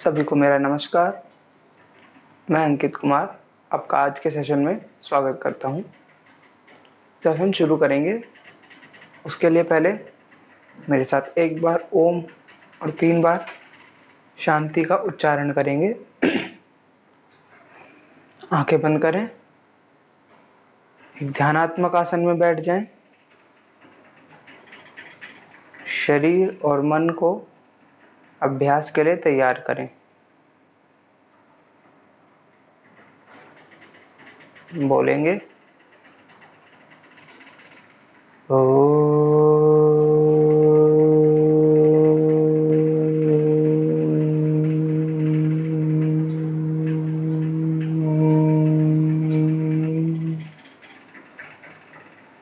सभी को मेरा नमस्कार। मैं अंकित कुमार आपका आज के सेशन में स्वागत करता हूं। सेशन शुरू करेंगे उसके लिए पहले मेरे साथ एक बार ओम और 3 बार शांति का उच्चारण करेंगे। आंखें बंद करें, एक ध्यानात्मक आसन में बैठ जाएं। शरीर और मन को अभ्यास के लिए तैयार करें। बोलेंगे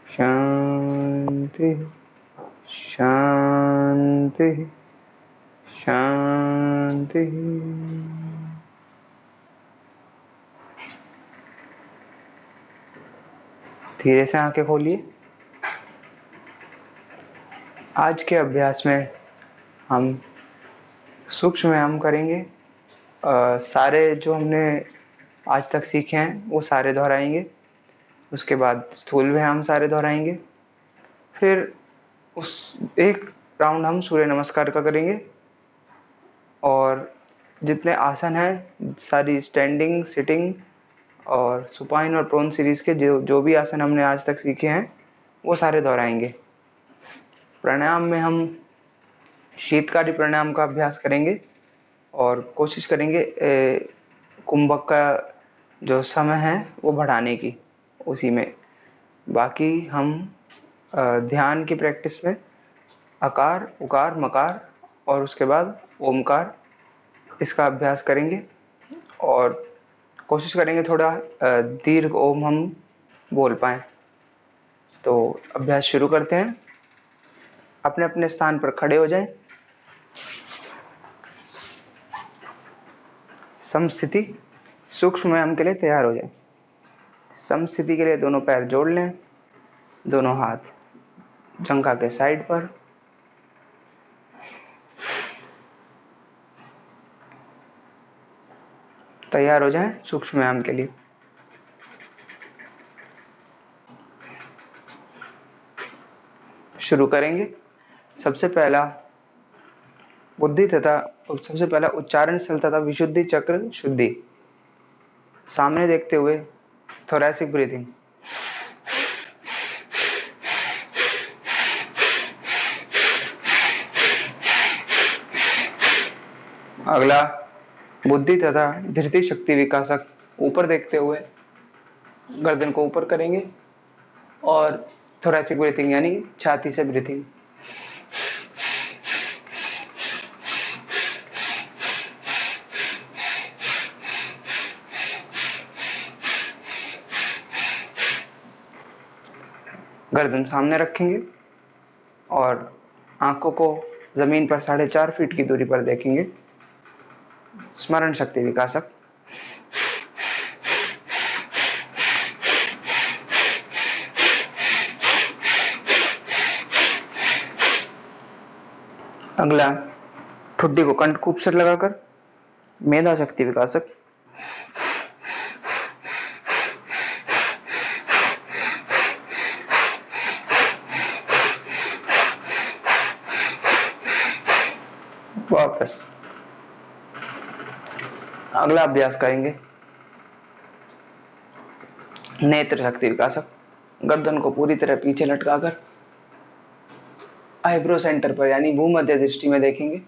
शांति शांति शांति। धीरे से आंखें खोलिए। आज के अभ्यास में हम सूक्ष्म व्यायाम करेंगे। सारे जो हमने आज तक सीखे हैं वो सारे दोहराएंगे। उसके बाद स्थूल व्यायाम सारे दोहराएंगे। फिर उस एक राउंड हम सूर्य नमस्कार का करेंगे और जितने आसन हैं सारी स्टैंडिंग, सिटिंग और सुपाइन और प्रोन सीरीज के जो जो भी आसन हमने आज तक सीखे हैं वो सारे दोहराएंगे। प्राणायाम में हम शीतकारी प्राणायाम का अभ्यास करेंगे और कोशिश करेंगे कुंभक का जो समय है वो बढ़ाने की उसी में। बाकी हम ध्यान की प्रैक्टिस में अकार, उकार, मकार और उसके बाद ओमकार इसका अभ्यास करेंगे और कोशिश करेंगे थोड़ा दीर्घ ओम हम बोल पाएं। तो अभ्यास शुरू करते हैं। अपने अपने स्थान पर खड़े हो जाएं। समस्थिति सूक्ष्म व्यायाम के लिए तैयार हो जाएं। समस्थिति के लिए दोनों पैर जोड़ लें, दोनों हाथ जंघा के साइड पर। तैयार हो जाएं सूक्ष्म व्यायाम के लिए। शुरू करेंगे। सबसे पहला उच्चारण स्थल तथा विशुद्धि चक्र शुद्धि सामने देखते हुए थोरैसिक ब्रीथिंग। अगला बुद्धि तथा धृति शक्ति विकासक ऊपर देखते हुए गर्दन को ऊपर करेंगे और थोरैसिक ब्रीथिंग यानी छाती से ब्रीथिंग। गर्दन सामने रखेंगे और आंखों को जमीन पर 4.5 फीट की दूरी पर देखेंगे। स्मरण शक्ति विकासक। अगला ठुड्डी को कंठकूप से लगाकर मेधा शक्ति विकासक। वापस अगला अभ्यास करेंगे नेत्र शक्ति विकासक। गर्दन को पूरी तरह पीछे लटकाकर आईब्रो सेंटर पर यानी भूमध्य दृष्टि में देखेंगे।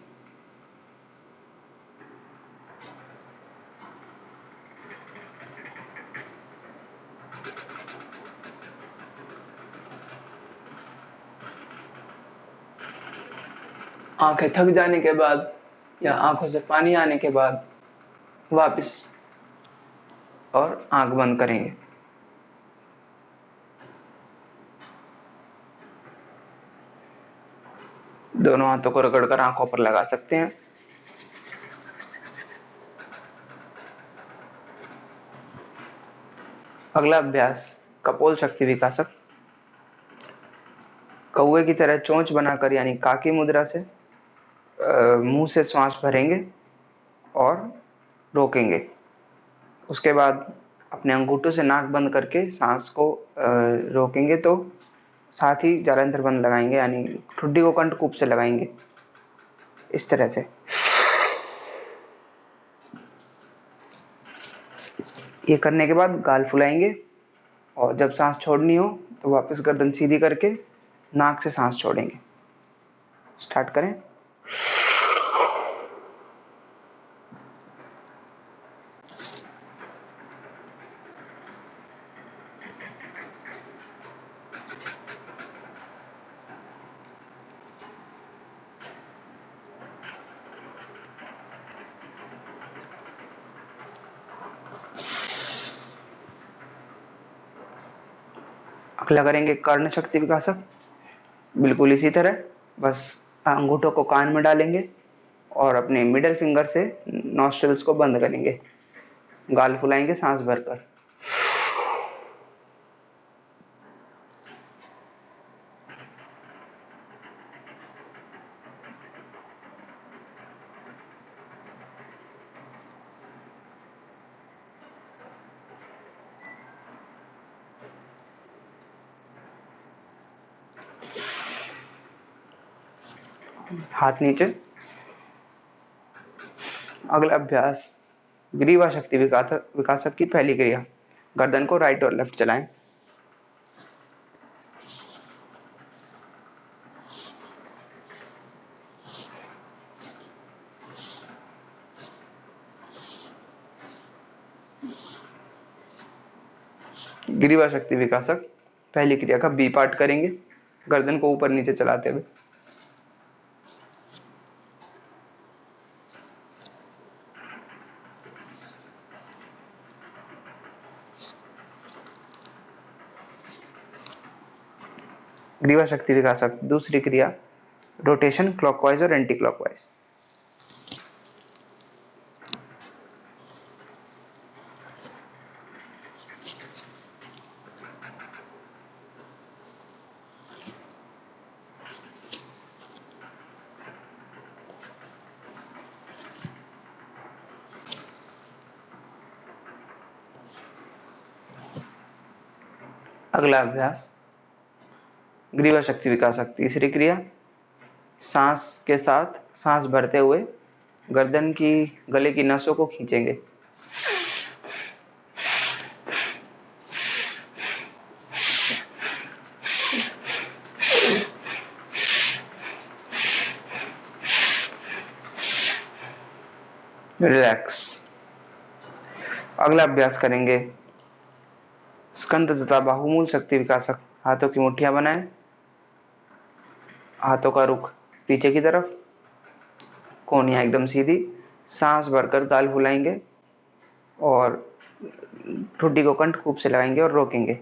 आंखें थक जाने के बाद या आंखों से पानी आने के बाद वापस और आंख बंद करेंगे। दोनों हाथों को रगड़कर आंखों पर लगा सकते हैं। अगला अभ्यास कपोल शक्ति विकासक। कौवे की तरह चोंच बनाकर यानी काकी मुद्रा से मुंह से श्वास भरेंगे और रोकेंगे। उसके बाद अपने अंगूठों से नाक बंद करके सांस को रोकेंगे, तो साथ ही जालंधर बंद लगाएंगे, यानी ठुड्डी को कंठकूप से लगाएंगे इस तरह से। ये करने के बाद गाल फुलाएंगे, और जब सांस छोड़नी हो तो वापस गर्दन सीधी करके नाक से सांस छोड़ेंगे। स्टार्ट करें। अगला करेंगे कर्ण शक्ति विकासक। बिल्कुल इसी तरह, बस अंगूठों को कान में डालेंगे और अपने मिडिल फिंगर से नॉस्ट्रल्स को बंद करेंगे, गाल फुलाएंगे सांस भरकर। हाथ नीचे। अगला अभ्यास ग्रीवा शक्ति विकासक की पहली क्रिया। गर्दन को राइट और लेफ्ट चलाएं। ग्रीवा शक्ति विकासक पहली क्रिया का बी पार्ट करेंगे, गर्दन को ऊपर नीचे चलाते हुए। ग्रीवा शक्ति विकासक दूसरी क्रिया रोटेशन क्लॉकवाइज और एंटी क्लॉकवाइज। अगला अभ्यास ग्रीवा शक्ति विकासक तीसरी क्रिया। सांस के साथ सांस भरते हुए गर्दन की गले की नसों को खींचेंगे। रिलैक्स। अगला अभ्यास करेंगे स्कंद तथा बाहुमूल शक्ति विकासक। हाथों की मुट्ठियां बनाएं, हाथों का रुख पीछे की तरफ, कोहनियां एकदम सीधी, सांस भरकर गाल फुलाएंगे और ठुड्डी को कंठकूप से लगाएंगे और रोकेंगे।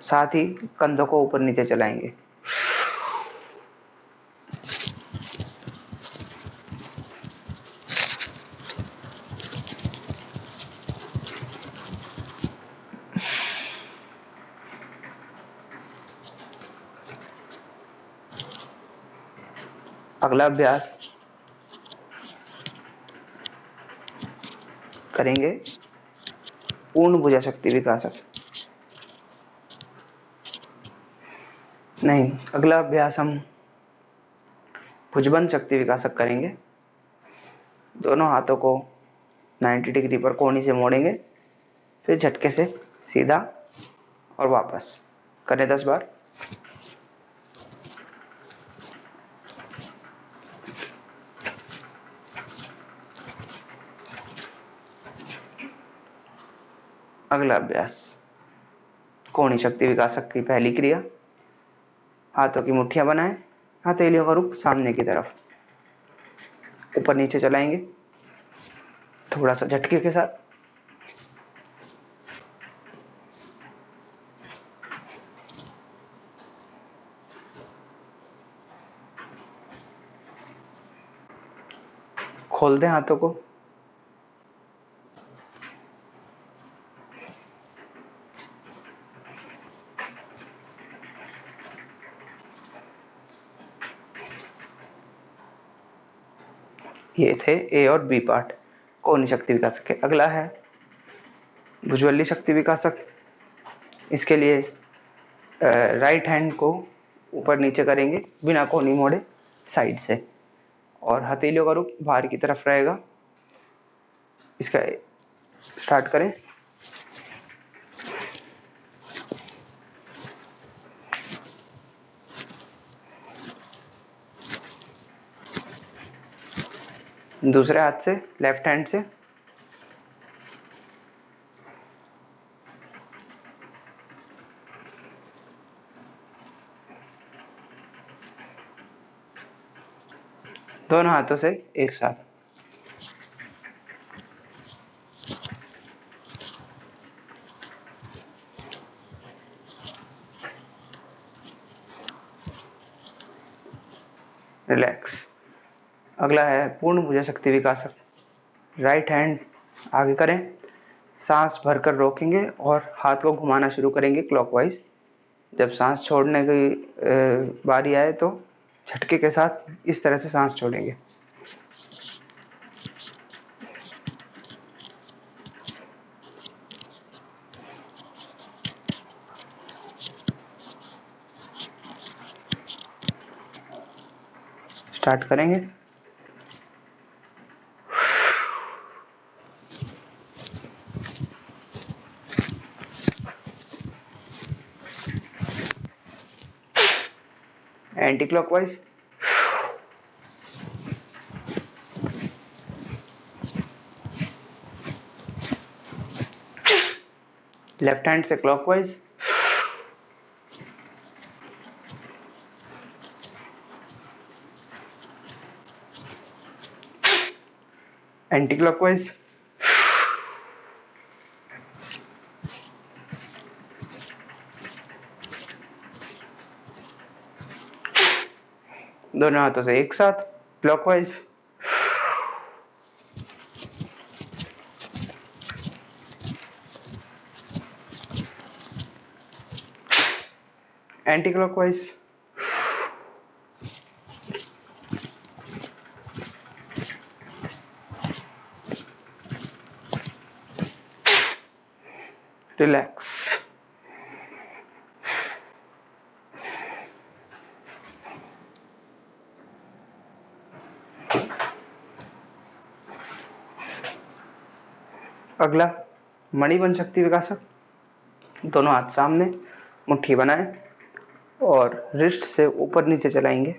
साथ ही कंधों को ऊपर नीचे चलाएंगे। अगला अभ्यास करेंगे पूर्ण भुजा शक्ति विकासक। नहीं, अगला अभ्यास हम भुजबंद शक्ति विकासक करेंगे। दोनों हाथों को 90 डिग्री पर कोहनी से मोड़ेंगे, फिर झटके से सीधा और वापस करें 10 बार। अगला अभ्यास कोहनी शक्ति विकासक की पहली क्रिया। हाथों की मुट्ठियां बनाएं, हथेलियों का रुख सामने की तरफ, ऊपर नीचे चलाएंगे थोड़ा सा झटके के साथ। खोल दें हाथों को। ये थे ए और बी पार्ट। कोहनी शक्ति विकासक है। अगला है भुजबलीय शक्ति विकासक। इसके लिए राइट हैंड को ऊपर नीचे करेंगे बिना कोहनी मोड़े साइड से, और हथेलियों का रुख बाहर की तरफ रहेगा। इसका स्टार्ट करें। दूसरे हाथ से, लेफ्ट हैंड से दोनों हाथों से एक साथ। रिलैक्स। अगला है पूर्ण भुजा शक्ति विकासक। राइट हैंड आगे करें, सांस भरकर रोकेंगे और हाथ को घुमाना शुरू करेंगे क्लॉकवाइज। जब सांस छोड़ने की बारी आए तो झटके के साथ इस तरह से सांस छोड़ेंगे। स्टार्ट करेंगे। Anti clockwise. लेफ्ट हैंड से क्लॉकवाइज। Anti clockwise. दोनों हाथों से एक साथ क्लॉकवाइज। Anti clockwise. रिलैक्स। अगला मणिबंध शक्ति विकासक। दोनों हाथ सामने, मुट्ठी बनाएं और रिस्ट से ऊपर नीचे चलाएंगे।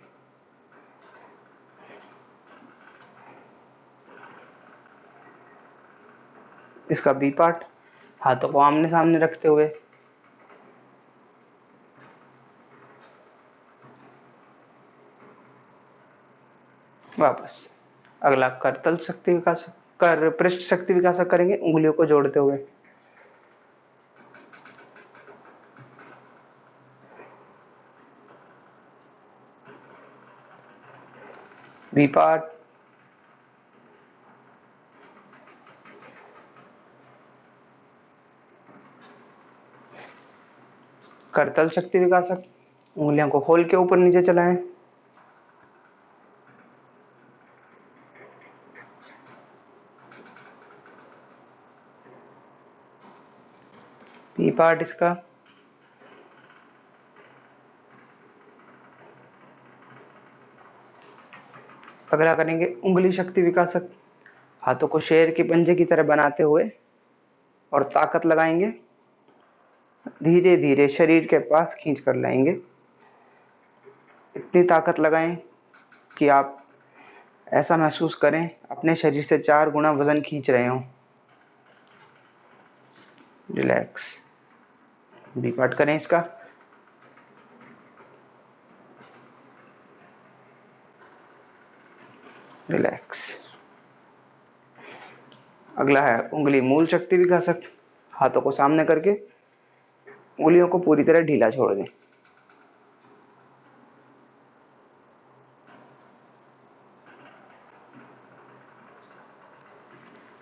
इसका बी पार्ट, हाथों को आमने सामने रखते हुए वापस। अगला करतल शक्ति विकासक, कर पृष्ठ शक्ति विकासक करेंगे उंगलियों को जोड़ते हुए। बी पार्ट, करतल शक्ति विकासक। उंगलियों को खोल के ऊपर नीचे चलाएं। बी पार्ट इसका। अगला करेंगे उंगली शक्ति विकासक। हाथों को शेर के पंजे की तरह बनाते हुए और ताकत लगाएंगे। धीरे धीरे शरीर के पास खींच कर लाएंगे। इतनी ताकत लगाएं कि आप ऐसा महसूस करें अपने शरीर से 4 गुना वजन खींच रहे हो। रिलैक्स। बी पार्ट करें इसका। रिलैक्स। अगला है उंगली मूल शक्ति विकासक। हाथों को सामने करके उंगलियों को पूरी तरह ढीला छोड़ दें।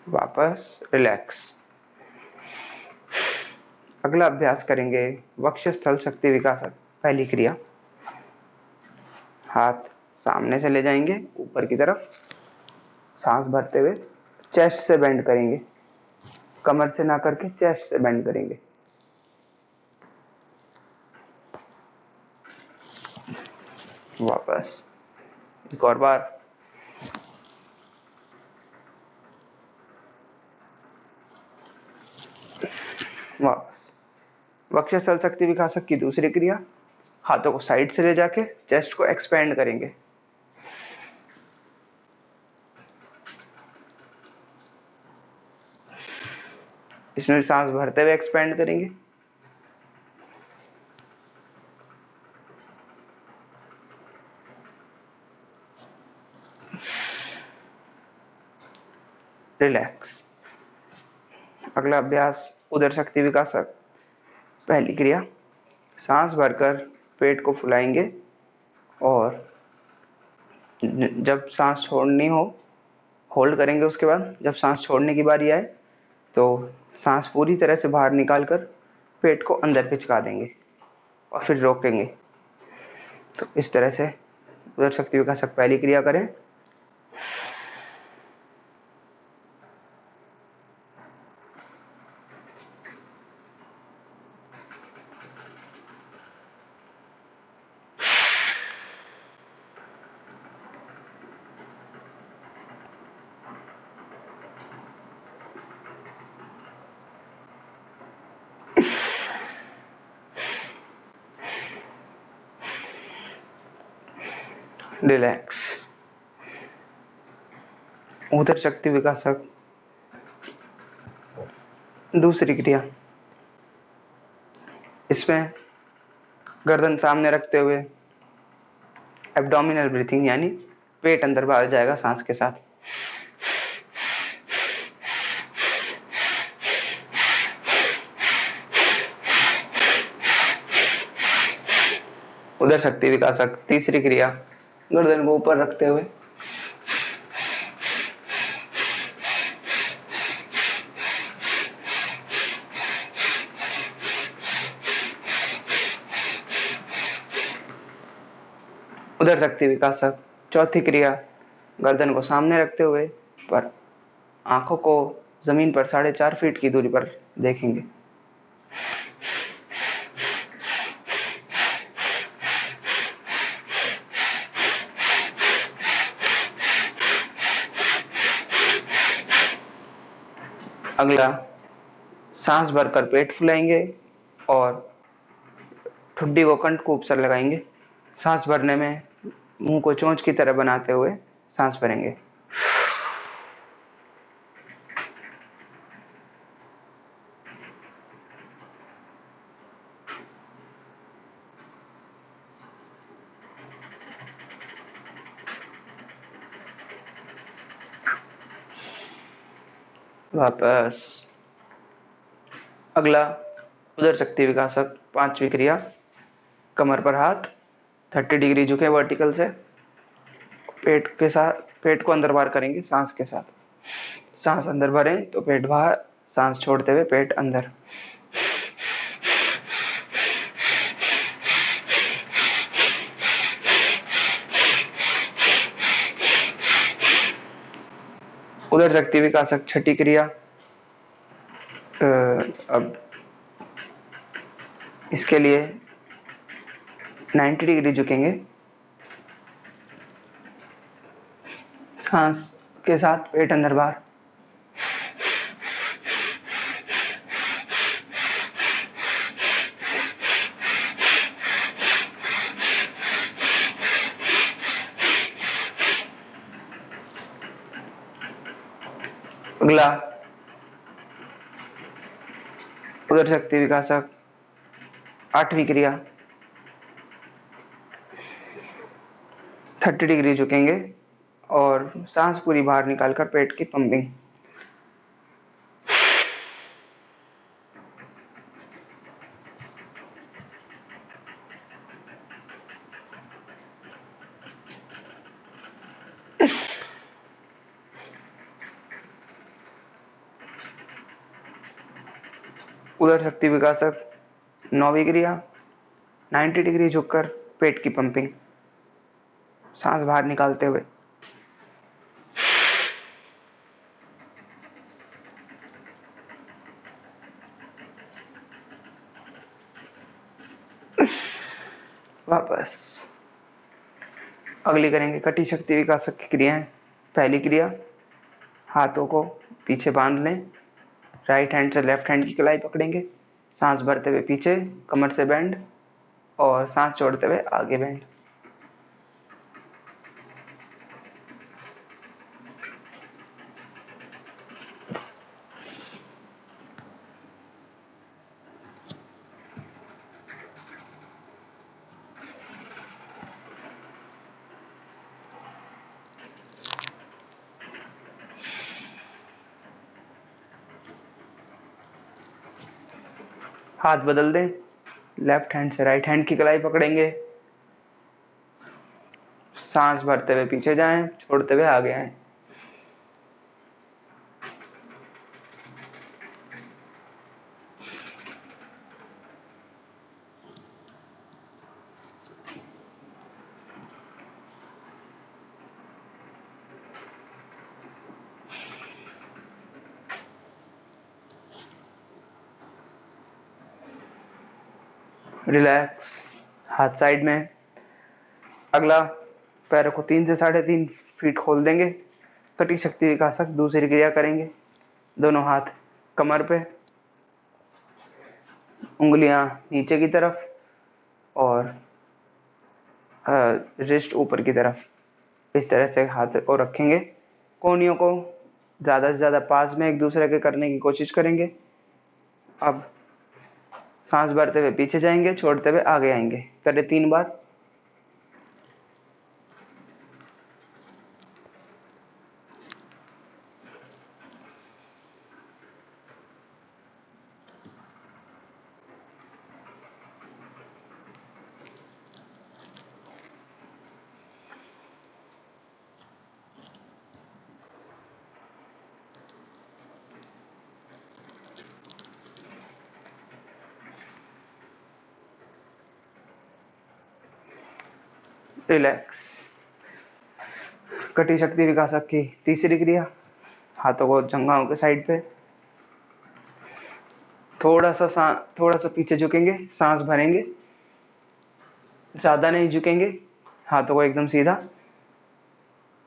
वापस रिलैक्स। अगला अभ्यास करेंगे वक्षस्थल शक्ति विकासक। पहली क्रिया, हाथ सामने से ले जाएंगे ऊपर की तरफ, सांस भरते हुए चेस्ट से बेंड करेंगे, कमर से ना करके चेस्ट से बेंड करेंगे। वापस एक और बार। वापस। वक्षस्थल शक्ति विकासक की दूसरी क्रिया, हाथों को साइड से ले जाके चेस्ट को एक्सपेंड करेंगे। इसमें सांस भरते हुए एक्सपेंड करेंगे। रिलैक्स। अगला अभ्यास उदर शक्ति विकासक। पहली क्रिया, सांस भरकर पेट को फुलाएंगे और जब सांस छोड़नी हो होल्ड करेंगे। उसके बाद जब सांस छोड़ने की बारी आए तो सांस पूरी तरह से बाहर निकालकर पेट को अंदर पिचका देंगे और फिर रोकेंगे। तो इस तरह से उदर शक्ति विकासक पहली क्रिया करें। रिलैक्स। उदर शक्ति विकासक दूसरी क्रिया, इसमें गर्दन सामने रखते हुए एब्डोमिनल ब्रीथिंग, यानी पेट अंदर बाहर जाएगा सांस के साथ। उदर शक्ति विकासक तीसरी क्रिया, गर्दन को ऊपर रखते हुए उदर शक्ति विकासक चौथी क्रिया, गर्दन को सामने रखते हुए पर आंखों को जमीन पर 4.5 फीट की दूरी पर देखेंगे। अगला, सांस भरकर पेट फुलाएंगे और ठुड्डी को कंठकूप पर लगाएंगे। सांस भरने में मुंह को चोंच की तरह बनाते हुए सांस भरेंगे। वापस। अगला उदर शक्ति विकासक पांचवी क्रिया, कमर पर हाथ 30 डिग्री झुके वर्टिकल से, पेट को अंदर बाहर करेंगे सांस के साथ। सांस अंदर भरें तो पेट बाहर, सांस छोड़ते हुए पेट अंदर। उदर शक्ति विकासक छठी क्रिया, अब इसके लिए 90 डिग्री झुकेंगे सांस के साथ, पेट अंदर बाहर। अगला उदर शक्ति विकासक आठवीं क्रिया, 30 डिग्री झुकेंगे और सांस पूरी बाहर निकालकर पेट की पंपिंग। उदर शक्ति विकासक नौवीं क्रिया, 90 डिग्री झुककर पेट की पंपिंग, सांस बाहर निकालते हुए। वापस। अगली करेंगे कटी शक्ति विकासक की क्रियाएं। पहली क्रिया, हाथों को पीछे बांध लें, राइट हैंड से लेफ्ट हैंड की कलाई पकड़ेंगे, सांस भरते हुए पीछे कमर से बेंड और सांस छोड़ते हुए आगे बेंड। हाथ बदल दें, लेफ्ट हैंड से राइट हैंड की कलाई पकड़ेंगे, सांस भरते हुए पीछे जाएं, छोड़ते हुए आगे आएं। रिलैक्स, हाथ साइड में। अगला, पैरों को 3 से 3.5 फीट खोल देंगे। कटी शक्ति विकासक दूसरी क्रिया करेंगे। दोनों हाथ कमर पे, उंगलियां नीचे की तरफ और रिस्ट ऊपर की तरफ। इस तरह से हाथ को रखेंगे। कोहनियों को ज्यादा से ज्यादा पास में एक दूसरे के करने की कोशिश करेंगे। अब सांस भरते हुए पीछे जाएंगे, छोड़ते हुए आगे आएंगे। करें 3 बार। रिलैक्स। कटी शक्ति विकासक की तीसरी क्रिया, हाथों को जंघाओं के साइड पे, थोड़ा सा पीछे झुकेंगे, सांस भरेंगे, ज्यादा नहीं झुकेंगे, हाथों को एकदम सीधा।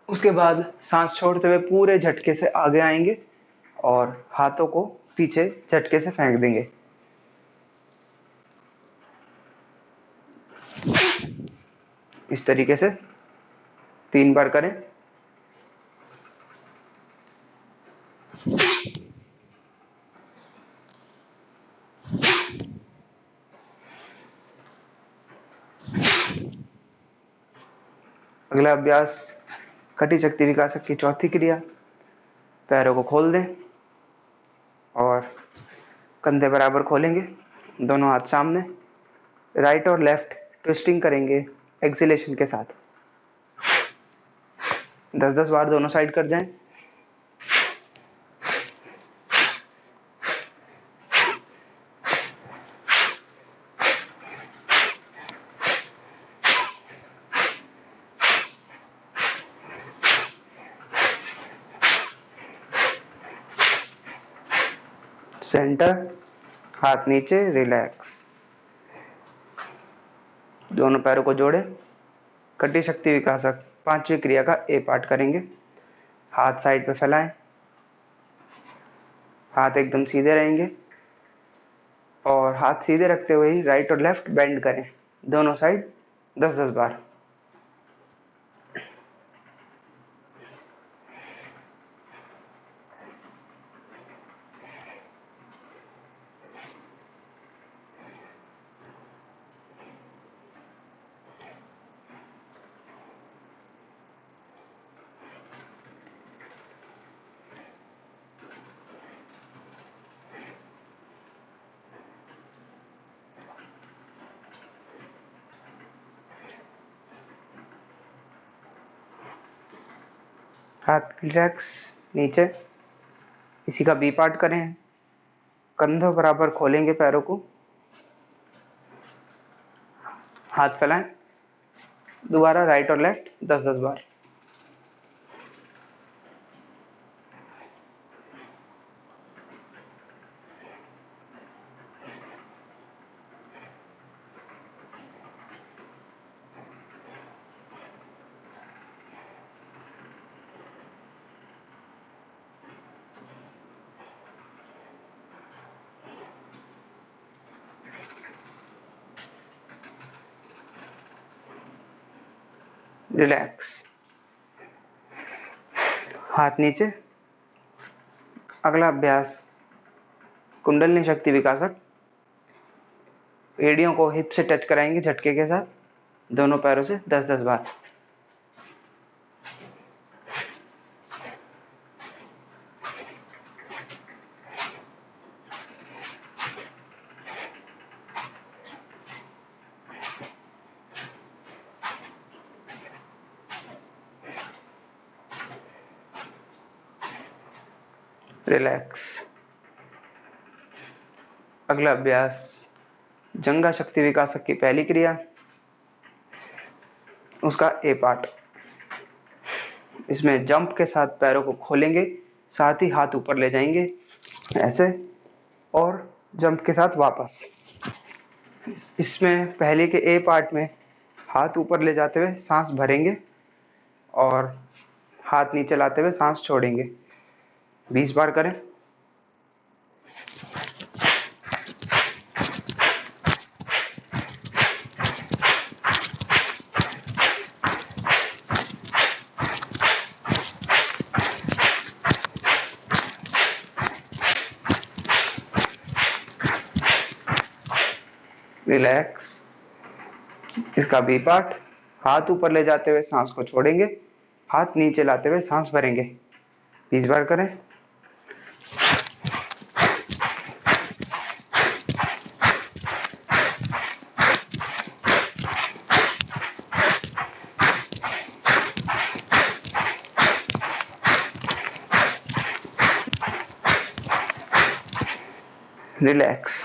उसके बाद सांस छोड़ते हुए पूरे झटके से आगे आएंगे और हाथों को पीछे झटके से फेंक देंगे। इस तरीके से 3 बार करें। अगला अभ्यास, कटी शक्ति विकासक की चौथी क्रिया। पैरों को खोल दें और कंधे बराबर खोलेंगे, दोनों हाथ सामने, राइट और लेफ्ट ट्विस्टिंग करेंगे एक्सिलेशन के साथ। 10-10 बार दोनों साइड कर जाएं। सेंटर, हाथ नीचे, रिलैक्स। दोनों पैरों को जोड़े। कटी शक्ति विकासक पांचवी क्रिया का ए पार्ट करेंगे। हाथ साइड पे फैलाएं, हाथ एकदम सीधे रहेंगे और हाथ सीधे रखते हुए ही राइट और लेफ्ट बेंड करें, दोनों साइड 10-10 बार। हाथ रिलैक्स नीचे। इसी का बी पार्ट करें। कंधों बराबर खोलेंगे पैरों को, हाथ फैलाएं, दोबारा राइट और लेफ्ट 10-10 बार। रिलैक्स। हाथ नीचे। अगला अभ्यास कुंडलिनी शक्ति विकासक। एड़ियों को हिप से टच कराएंगे झटके के साथ, दोनों पैरों से 10-10 बार। रिलैक्स। अगला अभ्यास जंगा शक्ति विकासक की पहली क्रिया, उसका ए पार्ट। इसमें जंप के साथ पैरों को खोलेंगे, साथ ही हाथ ऊपर ले जाएंगे ऐसे, और जंप के साथ वापस। इसमें पहले के ए पार्ट में हाथ ऊपर ले जाते हुए सांस भरेंगे और हाथ नीचे लाते हुए सांस छोड़ेंगे। 20 बार करें। रिलैक्स। इसका बी पार्ट, हाथ ऊपर ले जाते हुए सांस को छोड़ेंगे, हाथ नीचे लाते हुए सांस भरेंगे। 20 बार करें। रिलैक्स।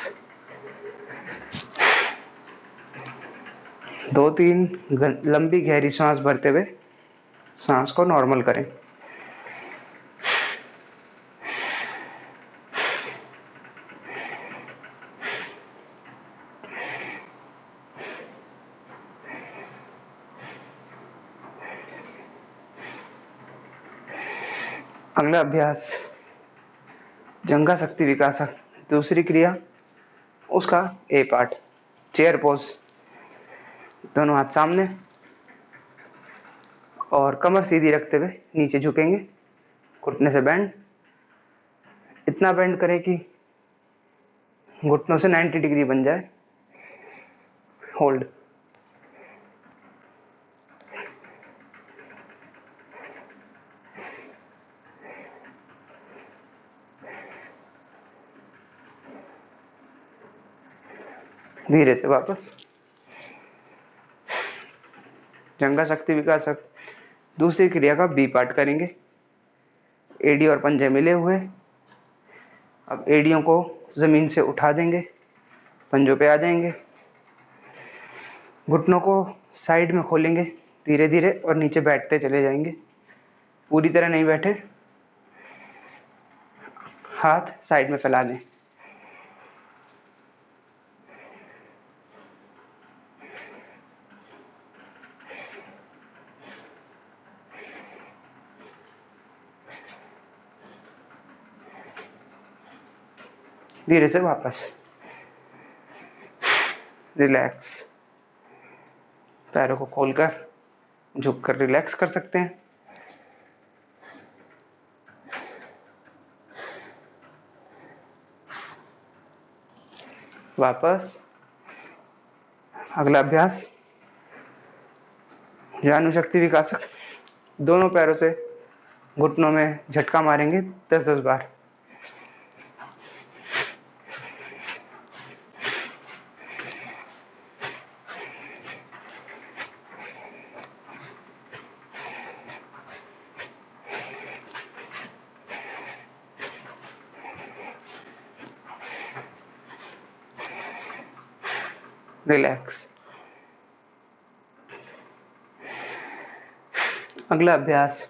2-3 लंबी गहरी सांस भरते हुए सांस को नॉर्मल करें। अगला अभ्यास जंगा शक्ति विकासक, दूसरी क्रिया, उसका ए पार्ट, चेयर पोज। दोनों हाथ सामने और कमर सीधी रखते हुए नीचे झुकेंगे, घुटने से बेंड। इतना बेंड करें कि घुटनों से 90 डिग्री बन जाए। होल्ड। धीरे से वापस। जंगा शक्ति विकासक दूसरी क्रिया का बी पार्ट करेंगे। एडी और पंजे मिले हुए। अब एडियों को जमीन से उठा देंगे, पंजों पे आ जाएंगे, घुटनों को साइड में खोलेंगे धीरे धीरे और नीचे बैठते चले जाएंगे। पूरी तरह नहीं बैठे, हाथ साइड में फैला दें। धीरे से वापस। रिलैक्स। पैरों को खोलकर झुककर रिलैक्स कर सकते हैं। वापस। अगला अभ्यास जानु शक्ति विकासक, दोनों पैरों से घुटनों में झटका मारेंगे 10-10 बार। रिलैक्स। अगला अभ्यास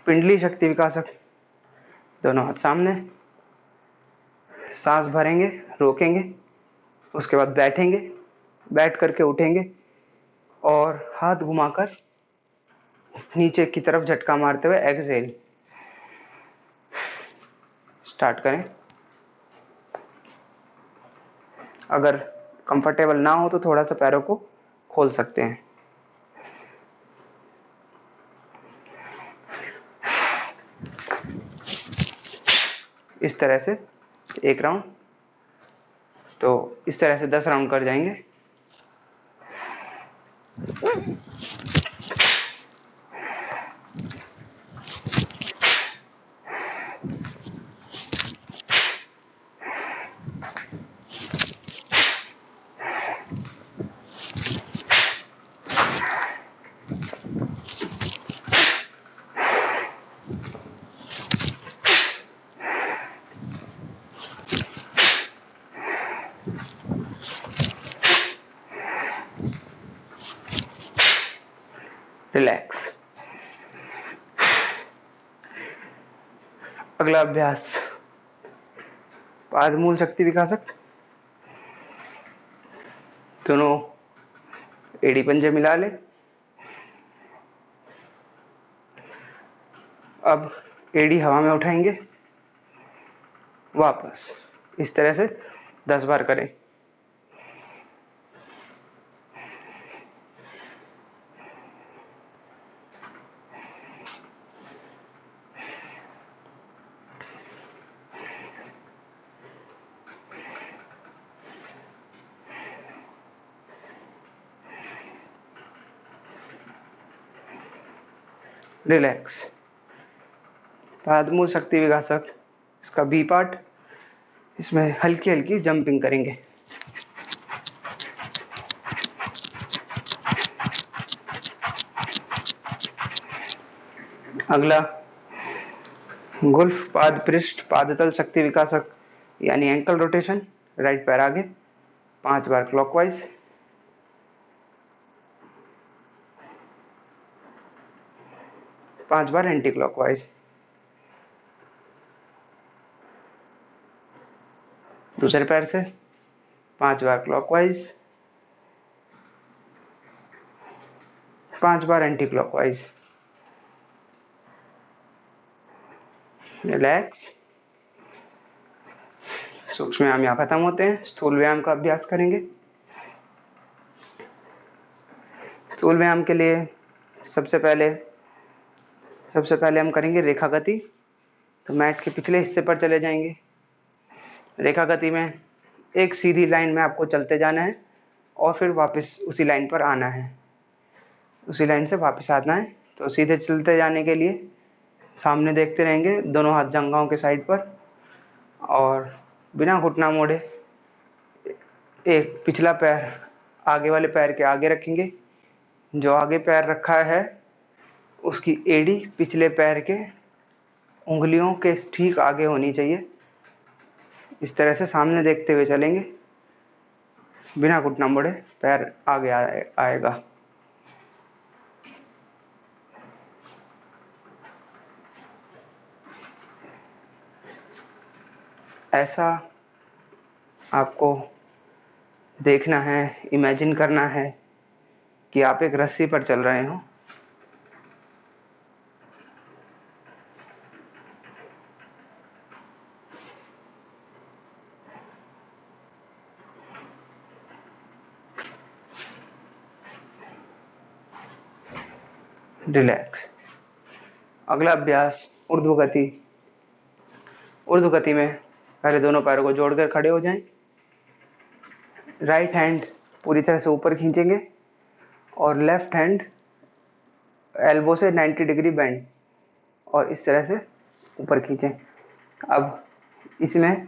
पिंडली शक्ति विकासक, दोनों हाथ सामने, सांस भरेंगे, रोकेंगे, उसके बाद बैठेंगे, बैठ करके उठेंगे और हाथ घुमाकर नीचे की तरफ झटका मारते हुए एक्सहेल। स्टार्ट करें। अगर कंफर्टेबल ना हो तो थोड़ा सा पैरों को खोल सकते हैं। इस तरह से 1 राउंड, तो इस तरह से 10 राउंड कर जाएंगे। रिलैक्स। अगला अभ्यास पाद मूल शक्ति विकासक। दोनों एड़ी पंजे मिला ले। अब एड़ी हवा में उठाएंगे, वापस इस तरह से 10 बार करें। रिलैक्स। पादमूल शक्ति विकासक, इसका बी पार्ट, इसमें हल्की हल्की जंपिंग करेंगे। अगला गुल्फ पाद पृष्ठ पादतल शक्ति विकासक यानी एंकल रोटेशन। राइट पैर आगे 5 बार क्लॉकवाइज, 5 बार एंटी क्लॉकवाइज। दूसरे पैर से 5 बार क्लॉकवाइज, 5 बार एंटी क्लॉकवाइज। रिलैक्स। सूक्ष्म व्यायाम यहाँ खत्म होते हैं, स्थूल व्यायाम का अभ्यास करेंगे। स्थूल व्यायाम के लिए सबसे पहले हम करेंगे रेखा गति। तो मैट के पिछले हिस्से पर चले जाएंगे। रेखा गति में एक सीधी लाइन में आपको चलते जाना है और फिर वापस उसी लाइन पर आना है, उसी लाइन से वापस आना है। तो सीधे चलते जाने के लिए सामने देखते रहेंगे, दोनों हाथ जंघाओं के साइड पर, और बिना घुटना मोड़े एक पिछला पैर आगे वाले पैर के आगे रखेंगे। जो आगे पैर रखा है उसकी एड़ी पिछले पैर के उंगलियों के ठीक आगे होनी चाहिए। इस तरह से सामने देखते हुए चलेंगे, बिना घुटना मोड़े पैर आगे आएगा। ऐसा आपको देखना है, इमेजिन करना है कि आप एक रस्सी पर चल रहे हो। रिलैक्स। अगला अभ्यास ऊर्ध्व गति। ऊर्ध्व गति में पहले दोनों पैरों को जोड़कर खड़े हो जाएं। राइट हैंड पूरी तरह से ऊपर खींचेंगे और लेफ्ट हैंड एल्बो से 90 डिग्री बेंड और इस तरह से ऊपर खींचें। अब इसमें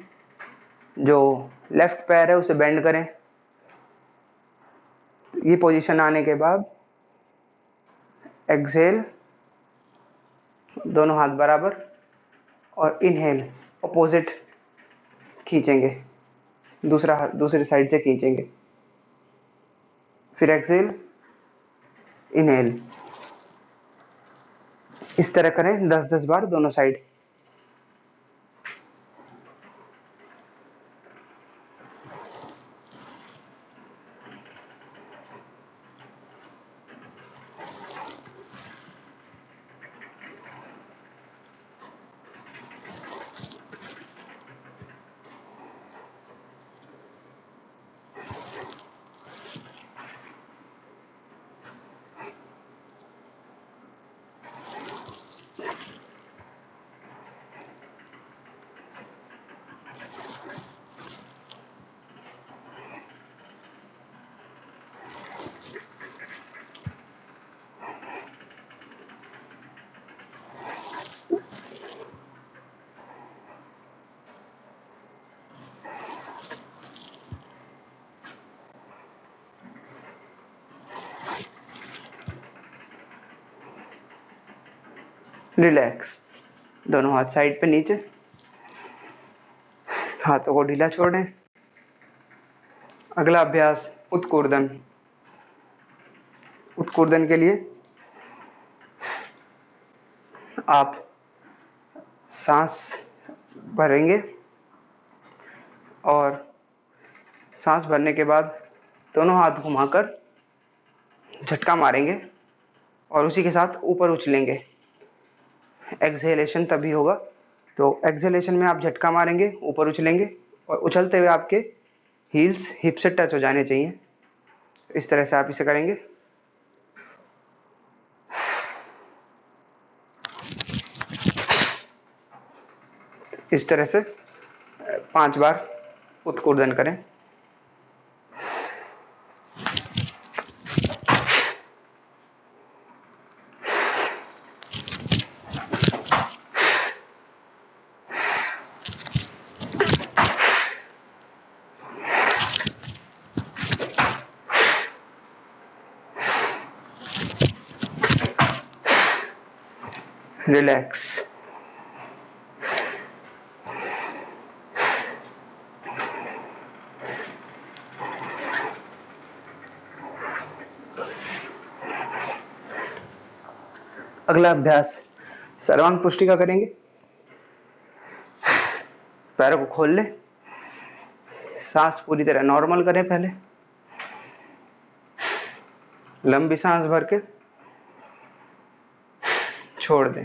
जो लेफ्ट पैर है उसे बेंड करें। ये पोजीशन आने के बाद एक्सहेल, दोनों हाथ बराबर, और इनहेल अपोजिट खींचेंगे, दूसरा हाथ दूसरी साइड से खींचेंगे। फिर एक्सहेल, इनहेल। इस तरह करें 10-10 बार दोनों साइड। रिलैक्स। दोनों हाथ साइड पे नीचे, हाथों को ढीला छोड़ें। अगला अभ्यास उत्कूर्दन। उत्कूर्दन के लिए आप सांस भरेंगे और सांस भरने के बाद दोनों हाथ घुमाकर झटका मारेंगे और उसी के साथ ऊपर उछलेंगे। एक्सहेलेशन तभी होगा, तो एक्सहेलेशन में आप झटका मारेंगे, ऊपर उछलेंगे और उछलते हुए आपके हील्स हिप से टच हो जाने चाहिए। इस तरह से आप इसे करेंगे। इस तरह से 5 बार उत्कूर्दन करें। रिलैक्स। अगला अभ्यास सर्वांग पुष्टिका करेंगे। पैरों को खोल लें, सांस पूरी तरह नॉर्मल करें। पहले लंबी सांस भर के छोड़ दें।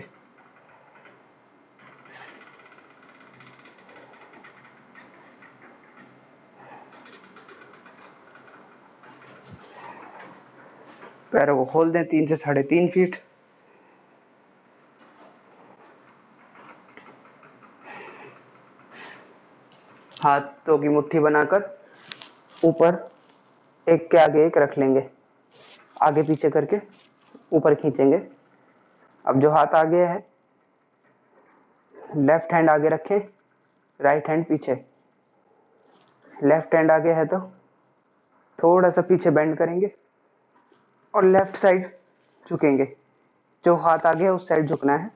पैरों को खोल दें 3 से 3.5 फीट। हाथों की मुट्ठी बनाकर ऊपर एक के आगे एक रख लेंगे, आगे पीछे करके ऊपर खींचेंगे। अब जो हाथ आगे है, लेफ्ट हैंड आगे रखें, राइट हैंड पीछे। लेफ्ट हैंड आगे है तो थोड़ा सा पीछे बेंड करेंगे और लेफ्ट साइड झुकेंगे। जो हाथ आगे है उस साइड झुकना है।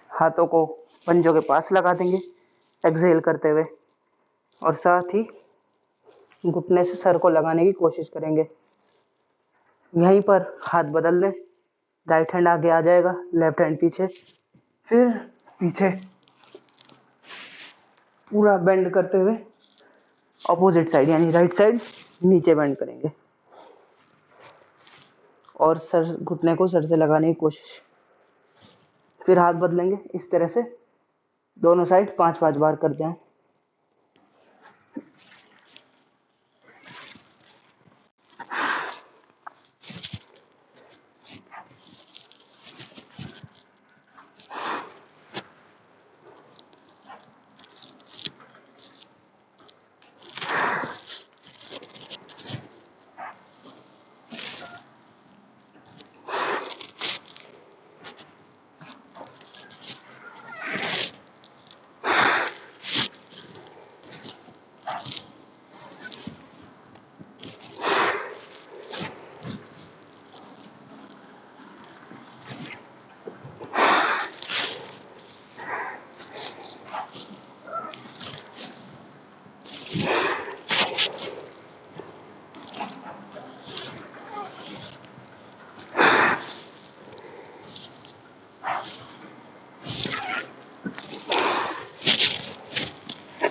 हाथों को पंजों के पास लगा देंगे एक्सहेल करते हुए और साथ ही घुटने से सर को लगाने की कोशिश करेंगे। यहीं पर हाथ बदल दें, राइट हैंड आगे आ जाएगा, लेफ्ट हैंड पीछे, फिर पीछे पूरा बेंड करते हुए अपोजिट साइड यानी राइट साइड नीचे बेंड करेंगे और सर घुटने को सर से लगाने की कोशिश। फिर हाथ बदलेंगे इस तरह से दोनों साइड 5-5 बार कर जाएं।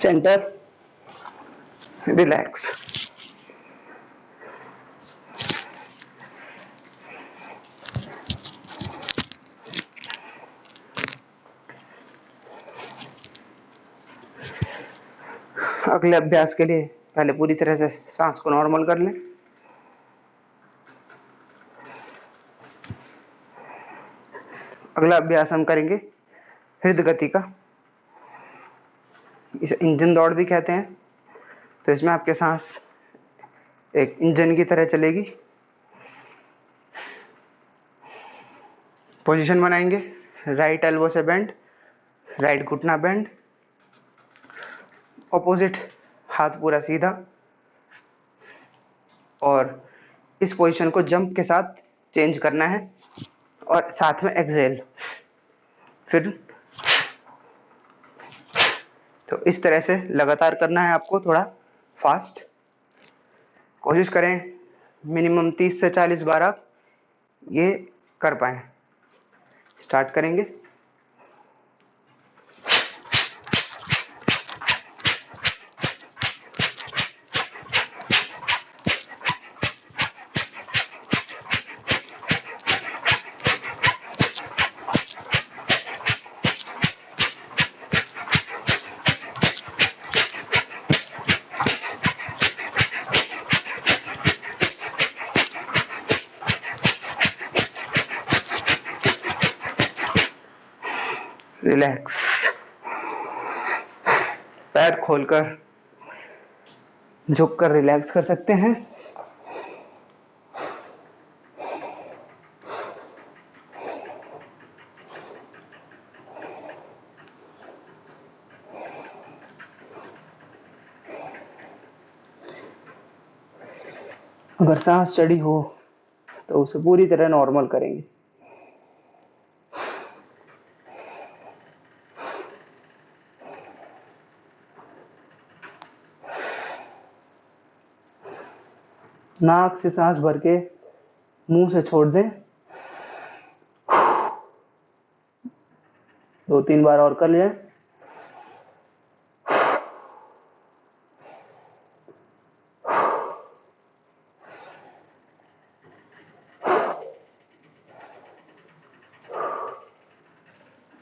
Centre, relax. अगले अभ्यास के लिए पहले पूरी तरह से सांस को नॉर्मल कर लें। अगला अभ्यास हम करेंगे हृदय गति का। इसे इंजन दौड़ भी कहते हैं। तो इसमें आपके सांस एक इंजन की तरह चलेगी। पोजीशन बनाएंगे, राइट एल्बो से बेंड, राइट घुटना बेंड, ऑपोजिट हाथ पूरा सीधा, और इस पोजीशन को जंप के साथ चेंज करना है और साथ में एक्सेल। फिर तो इस तरह से लगातार करना है आपको, थोड़ा फास्ट कोशिश करें, मिनिमम 30 से 40 बार आप ये कर पाएं। स्टार्ट करेंगे। रिलैक्स, पैर खोलकर झुककर रिलैक्स कर सकते हैं। अगर सांस चढ़ी हो तो उसे पूरी तरह नॉर्मल करेंगे। नाक से सांस भर के मुंह से छोड़ दें। 2-3 बार और कर लें।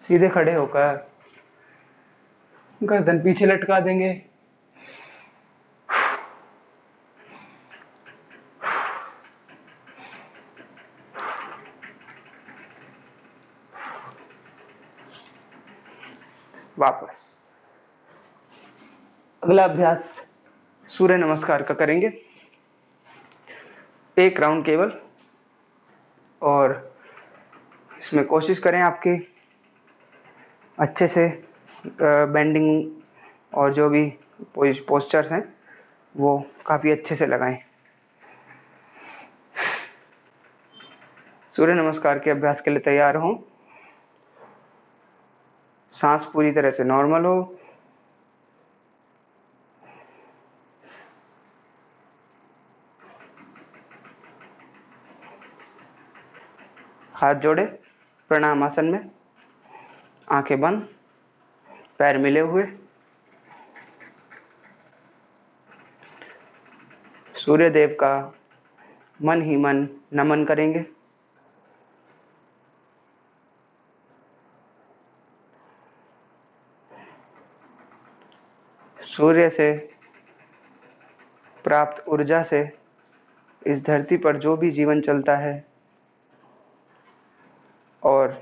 सीधे खड़े होकर गर्दन पीछे लटका देंगे। वापस। अगला अभ्यास सूर्य नमस्कार का करेंगे, 1 राउंड केवल। और इसमें कोशिश करें आपके अच्छे से बेंडिंग और जो भी पोस्चर्स हैं वो काफ़ी अच्छे से लगाएं। सूर्य नमस्कार के अभ्यास के लिए तैयार हों। सांस पूरी तरह से नॉर्मल हो। हाथ जोड़े प्रणाम आसन में, आंखें बंद, पैर मिले हुए। सूर्य देव का मन ही मन नमन करेंगे। सूर्य से प्राप्त ऊर्जा से इस धरती पर जो भी जीवन चलता है और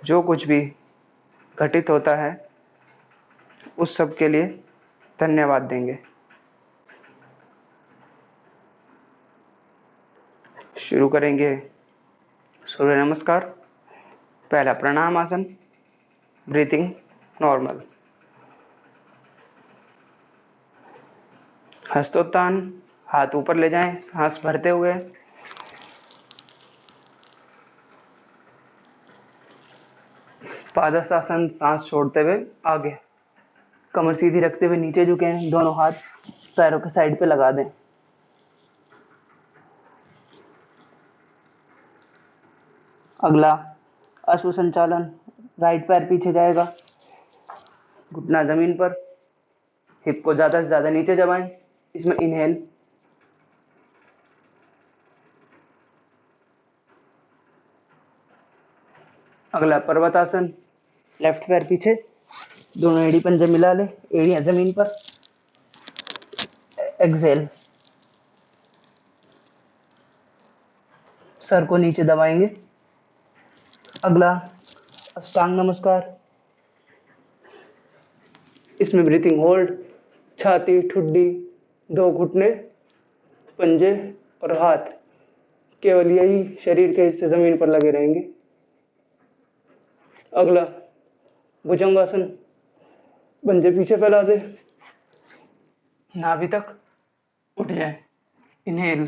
जो कुछ भी घटित होता है उस सब के लिए धन्यवाद देंगे। शुरू करेंगे सूर्य नमस्कार। पहला प्रणाम आसन, ब्रीथिंग नॉर्मल। हस्तोत्थान, हाथ ऊपर ले जाएं सांस भरते हुए। पादहस्तासन, सांस छोड़ते हुए आगे। कमर सीधी रखते हुए नीचे झुकें, दोनों हाथ पैरों के साइड पे लगा दें। अगला अश्व संचालन, राइट पैर पीछे जाएगा, घुटना जमीन पर, हिप को ज्यादा से ज्यादा नीचे दबाएं। इसमें इनहेल, अगला पर्वतासन, लेफ्ट पैर पीछे, दोनों एड़ी पंजे मिला ले, एड़ियां जमीन पर, एक्सेल, सर को नीचे दबाएंगे। अगला अष्टांग नमस्कार, इसमें ब्रीथिंग होल्ड, छाती, ठुड्डी, 2 घुटने, पंजे और हाथ, केवल यही शरीर के हिस्से जमीन पर लगे रहेंगे। अगला भुजंगासन, पंजे पीछे फैला दे, नाभि तक उठ जाए। इनहेल,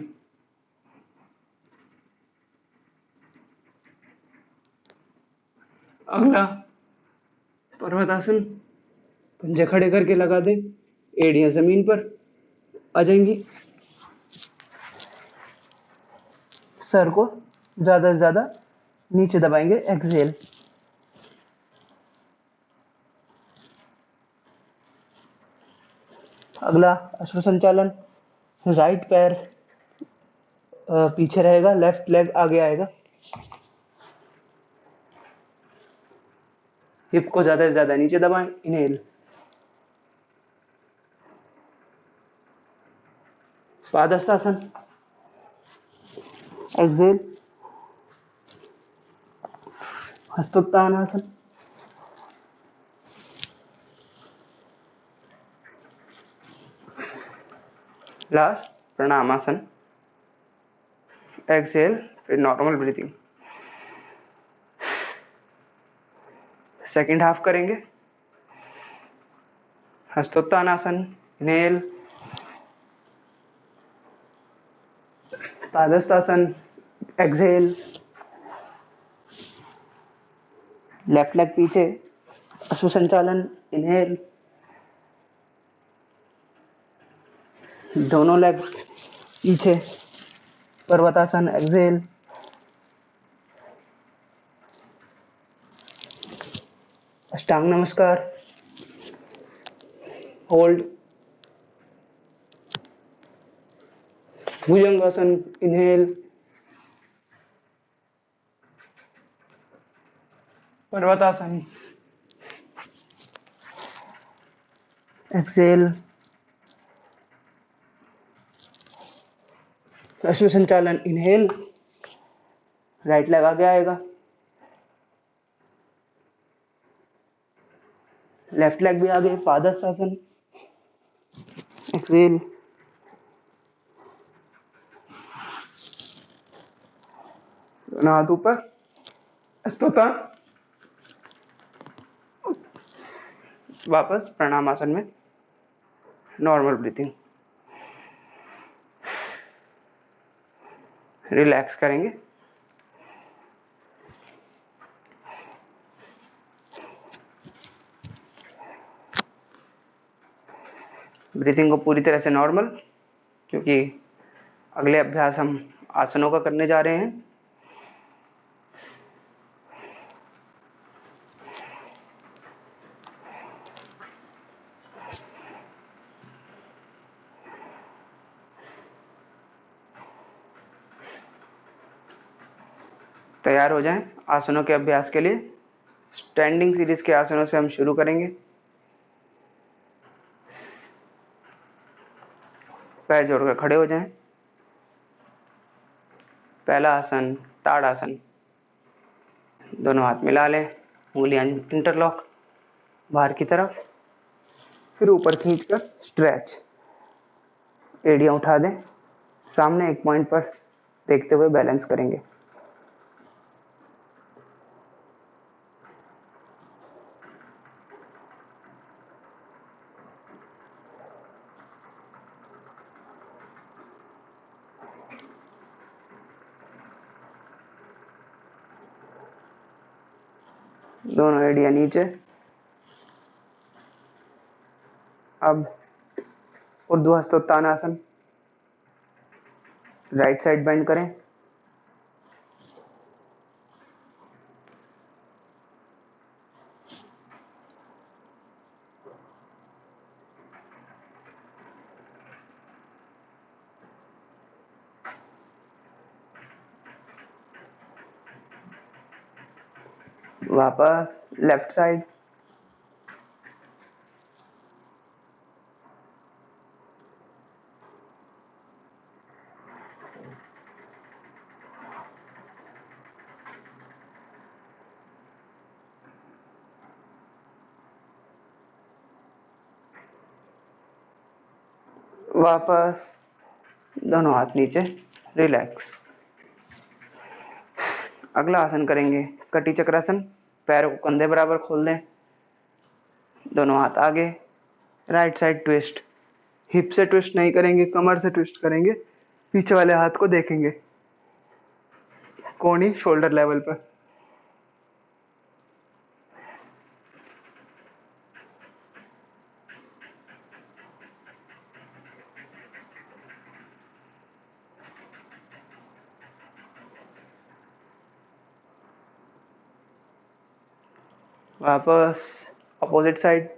अगला पर्वतासन, पंजे खड़े करके लगा दे, एड़ियां जमीन पर आ जाएंगी, सर को ज्यादा से ज्यादा नीचे दबाएंगे, एक्सेल। अगला अश्व संचालन, राइट पैर पीछे रहेगा, लेफ्ट लेग आगे आएगा, हिप को ज्यादा से ज्यादा नीचे दबाएं, inhale. स्वादस्तासन, Excel. हस्तोत्तानासन, last Pranamasana, Excel, फिर नॉर्मल ब्रीथिंग। सेकंड हाफ करेंगे, हस्तोत्तानासन, इनहेल, पादस्तासन, एक्सेल, लेफ्ट लेग पीछे, अश्व संचालन, इनहेल, दोनों लेग पीछे, पर्वतासन, एक्सेल, अष्टांग नमस्कार, होल्ड, भुजंगासन, इनहेल, पर्वतासन, एक्सेल, अश्व संचालन, इनहेल, राइट लेग आगे आएगा, लेफ्ट लेग भी आगे, पादस्तासन, एक्सेल, दोनों हाथ ऊपर, स्तोता, वापस प्रणामासन में, नॉर्मल ब्रीथिंग। रिलैक्स करेंगे, ब्रीथिंग को पूरी तरह से नॉर्मल, क्योंकि अगले अभ्यास हम आसनों का करने जा रहे हैं। तैयार हो जाएं आसनों के अभ्यास के लिए। स्टैंडिंग सीरीज के आसनों से हम शुरू करेंगे। पैर जोड़कर खड़े हो जाएं। पहला आसन ताड़ासन, दोनों हाथ मिला लें, उंगलियां इंटरलॉक बाहर की तरफ, फिर ऊपर खींचकर स्ट्रेच, एड़ियां उठा दें, सामने एक पॉइंट पर देखते हुए बैलेंस करेंगे। दोनों एड़ियां नीचे। अब ऊर्ध्वहस्तोत्तानासन, राइट साइड बेंड करें, वापस लेफ्ट साइड, वापस दोनों हाथ नीचे, रिलैक्स। अगला आसन करेंगे कटी चक्रासन। पैरों को कंधे बराबर खोल दें, दोनों हाथ आगे, राइट साइड ट्विस्ट। हिप से ट्विस्ट नहीं करेंगे, कमर से ट्विस्ट करेंगे, पीछे वाले हाथ को देखेंगे, कोहनी शोल्डर लेवल पर। वापस अपोजिट साइड।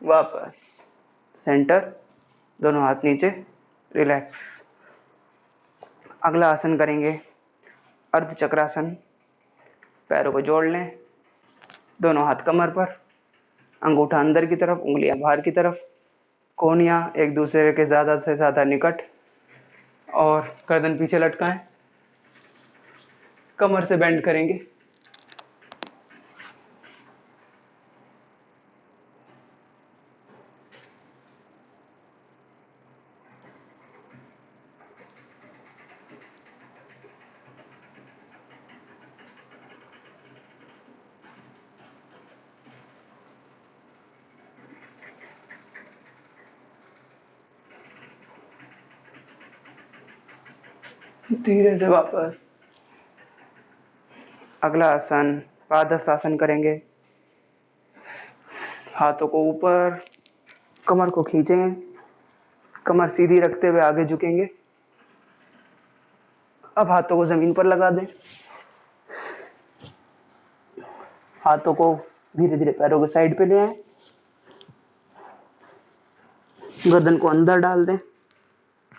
वापस सेंटर, दोनों हाथ नीचे, रिलैक्स। अगला आसन करेंगे अर्ध चक्रासन। पैरों को जोड़ लें, दोनों हाथ कमर पर, अंगूठा अंदर की तरफ, उंगलियां बाहर की तरफ, कोहनियां एक दूसरे के ज्यादा से ज्यादा निकट, और गर्दन पीछे लटकाएं। कमर से बेंड करेंगे। धीरे से वापस। अगला आसन पादहस्तासन करेंगे। हाथों को ऊपर, कमर को खींचेंगे, कमर सीधी रखते हुए आगे झुकेंगे। अब हाथों को जमीन पर लगा दें। हाथों को धीरे धीरे पैरों के साइड पे ले आए, गर्दन को अंदर डाल दें,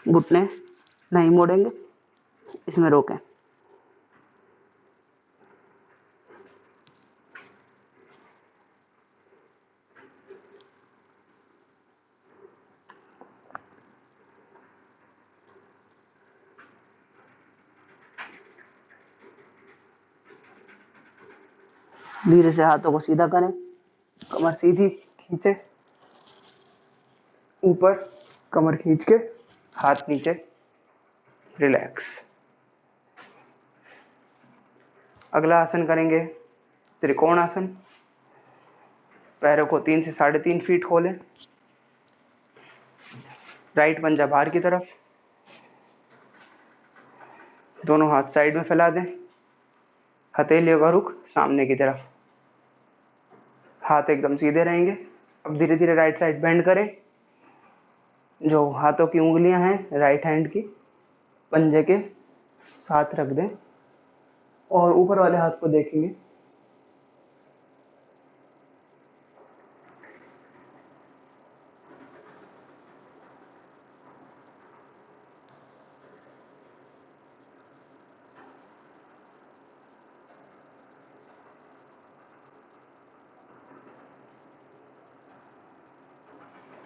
घुटने नहीं मोड़ेंगे, इसमें रोकें। धीरे से हाथों को सीधा करें, कमर सीधी खींचे, ऊपर कमर खींच के हाथ नीचे, रिलैक्स। अगला आसन करेंगे त्रिकोण आसन। पैरों को 3 से 3.5 फीट खोलें, राइट पंजा बाहर की तरफ, दोनों हाथ साइड में फैला दें, हथेलियों का रुख सामने की तरफ, हाथ एकदम सीधे रहेंगे। अब धीरे धीरे राइट साइड बेंड करें। जो हाथों की उंगलियां हैं राइट हैंड की, पंजे के साथ रख दें और ऊपर वाले हाथ को देखेंगे।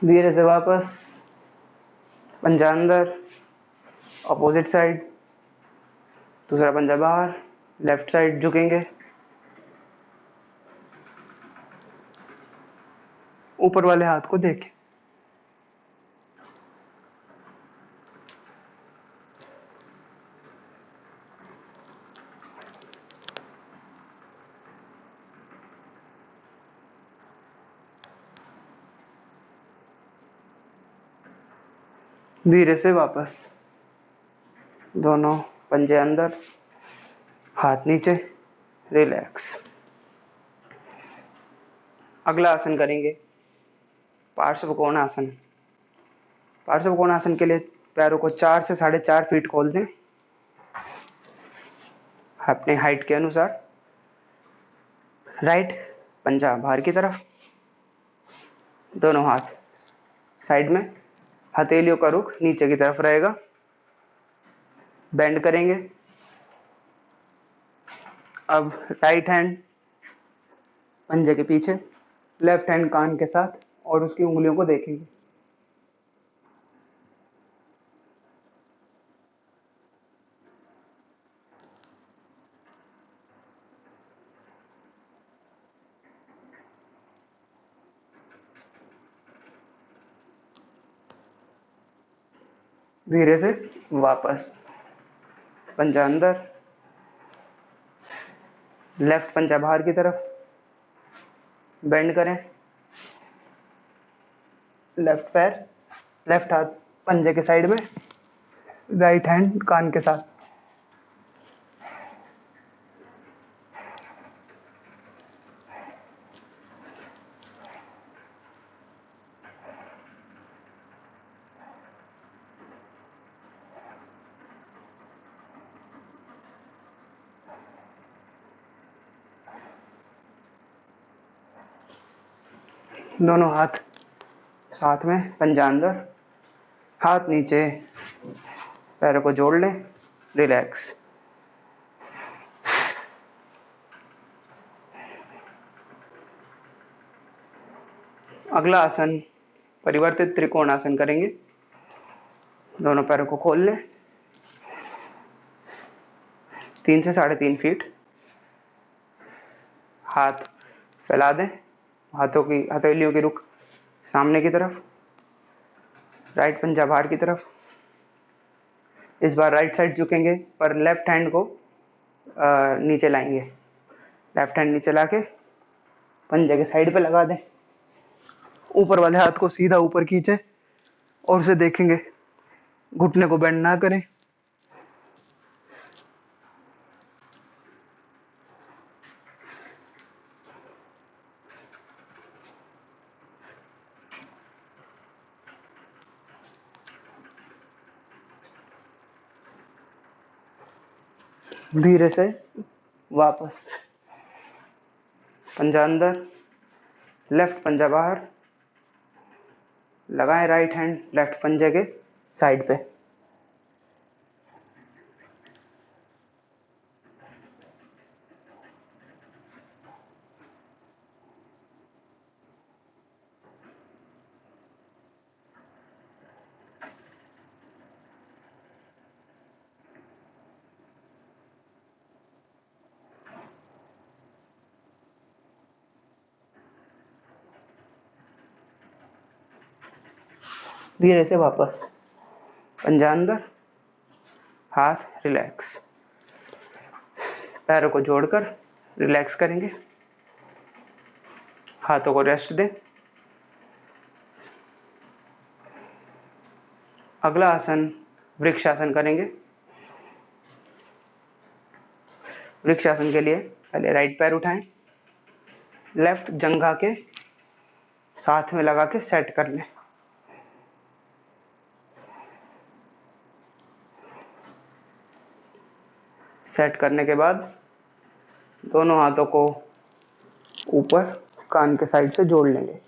धीरे से वापस, पंजा अंदर, अपोजिट साइड, दूसरा पंजा बाहर, लेफ्ट साइड झुकेंगे, ऊपर वाले हाथ को देखें। धीरे से वापस, दोनों पंजे अंदर, हाथ नीचे, रिलैक्स। अगला आसन करेंगे पार्श्व कोणासन। पार्श्व कोणासन के लिए पैरों को 4 से 4.5 फीट खोल दें, अपने हाइट के अनुसार। राइट पंजा बाहर की तरफ, दोनों हाथ साइड में, हथेलियों का रुख नीचे की तरफ रहेगा। बेंड करेंगे। अब राइट हैंड पंजे के पीछे, लेफ्ट हैंड कान के साथ और उसकी उंगलियों को देखेंगे। धीरे से वापस, पंजा अंदर, लेफ्ट पंजा बाहर की तरफ, बेंड करें। लेफ्ट पैर, लेफ्ट हाथ पंजे के साइड में, राइट हैंड कान के साथ। दोनों हाथ साथ में, पंजा अंदर, हाथ नीचे, पैरों को जोड़ लें, रिलैक्स। अगला आसन परिवर्तित त्रिकोण आसन करेंगे। दोनों पैरों को खोल लें, 3 से 3.5 फीट। हाथ फैला दें, हाथों की हथेलियों की रुख सामने की तरफ, राइट पंजा बाहर की तरफ। इस बार राइट साइड झुकेंगे पर लेफ्ट हैंड को नीचे लाएंगे। लेफ्ट हैंड नीचे लाके पंजे के साइड पे लगा दें। ऊपर वाले हाथ को सीधा ऊपर खींचे और उसे देखेंगे, घुटने को बेंड ना करें। धीरे से वापस, पंजा अंदर, लेफ्ट पंजा बाहर, लगाएं राइट हैंड लेफ्ट पंजे के साइड पे। धीरे से वापस, पंजा अंदर, हाथ रिलैक्स। पैरों को जोड़कर रिलैक्स करेंगे, हाथों को रेस्ट दें। अगला आसन वृक्षासन करेंगे। वृक्षासन के लिए पहले राइट पैर उठाएं, लेफ्ट जंघा के साथ में लगा के सेट कर लें। सेट करने के बाद दोनों हाथों को ऊपर कान के साइड से जोड़ लेंगे।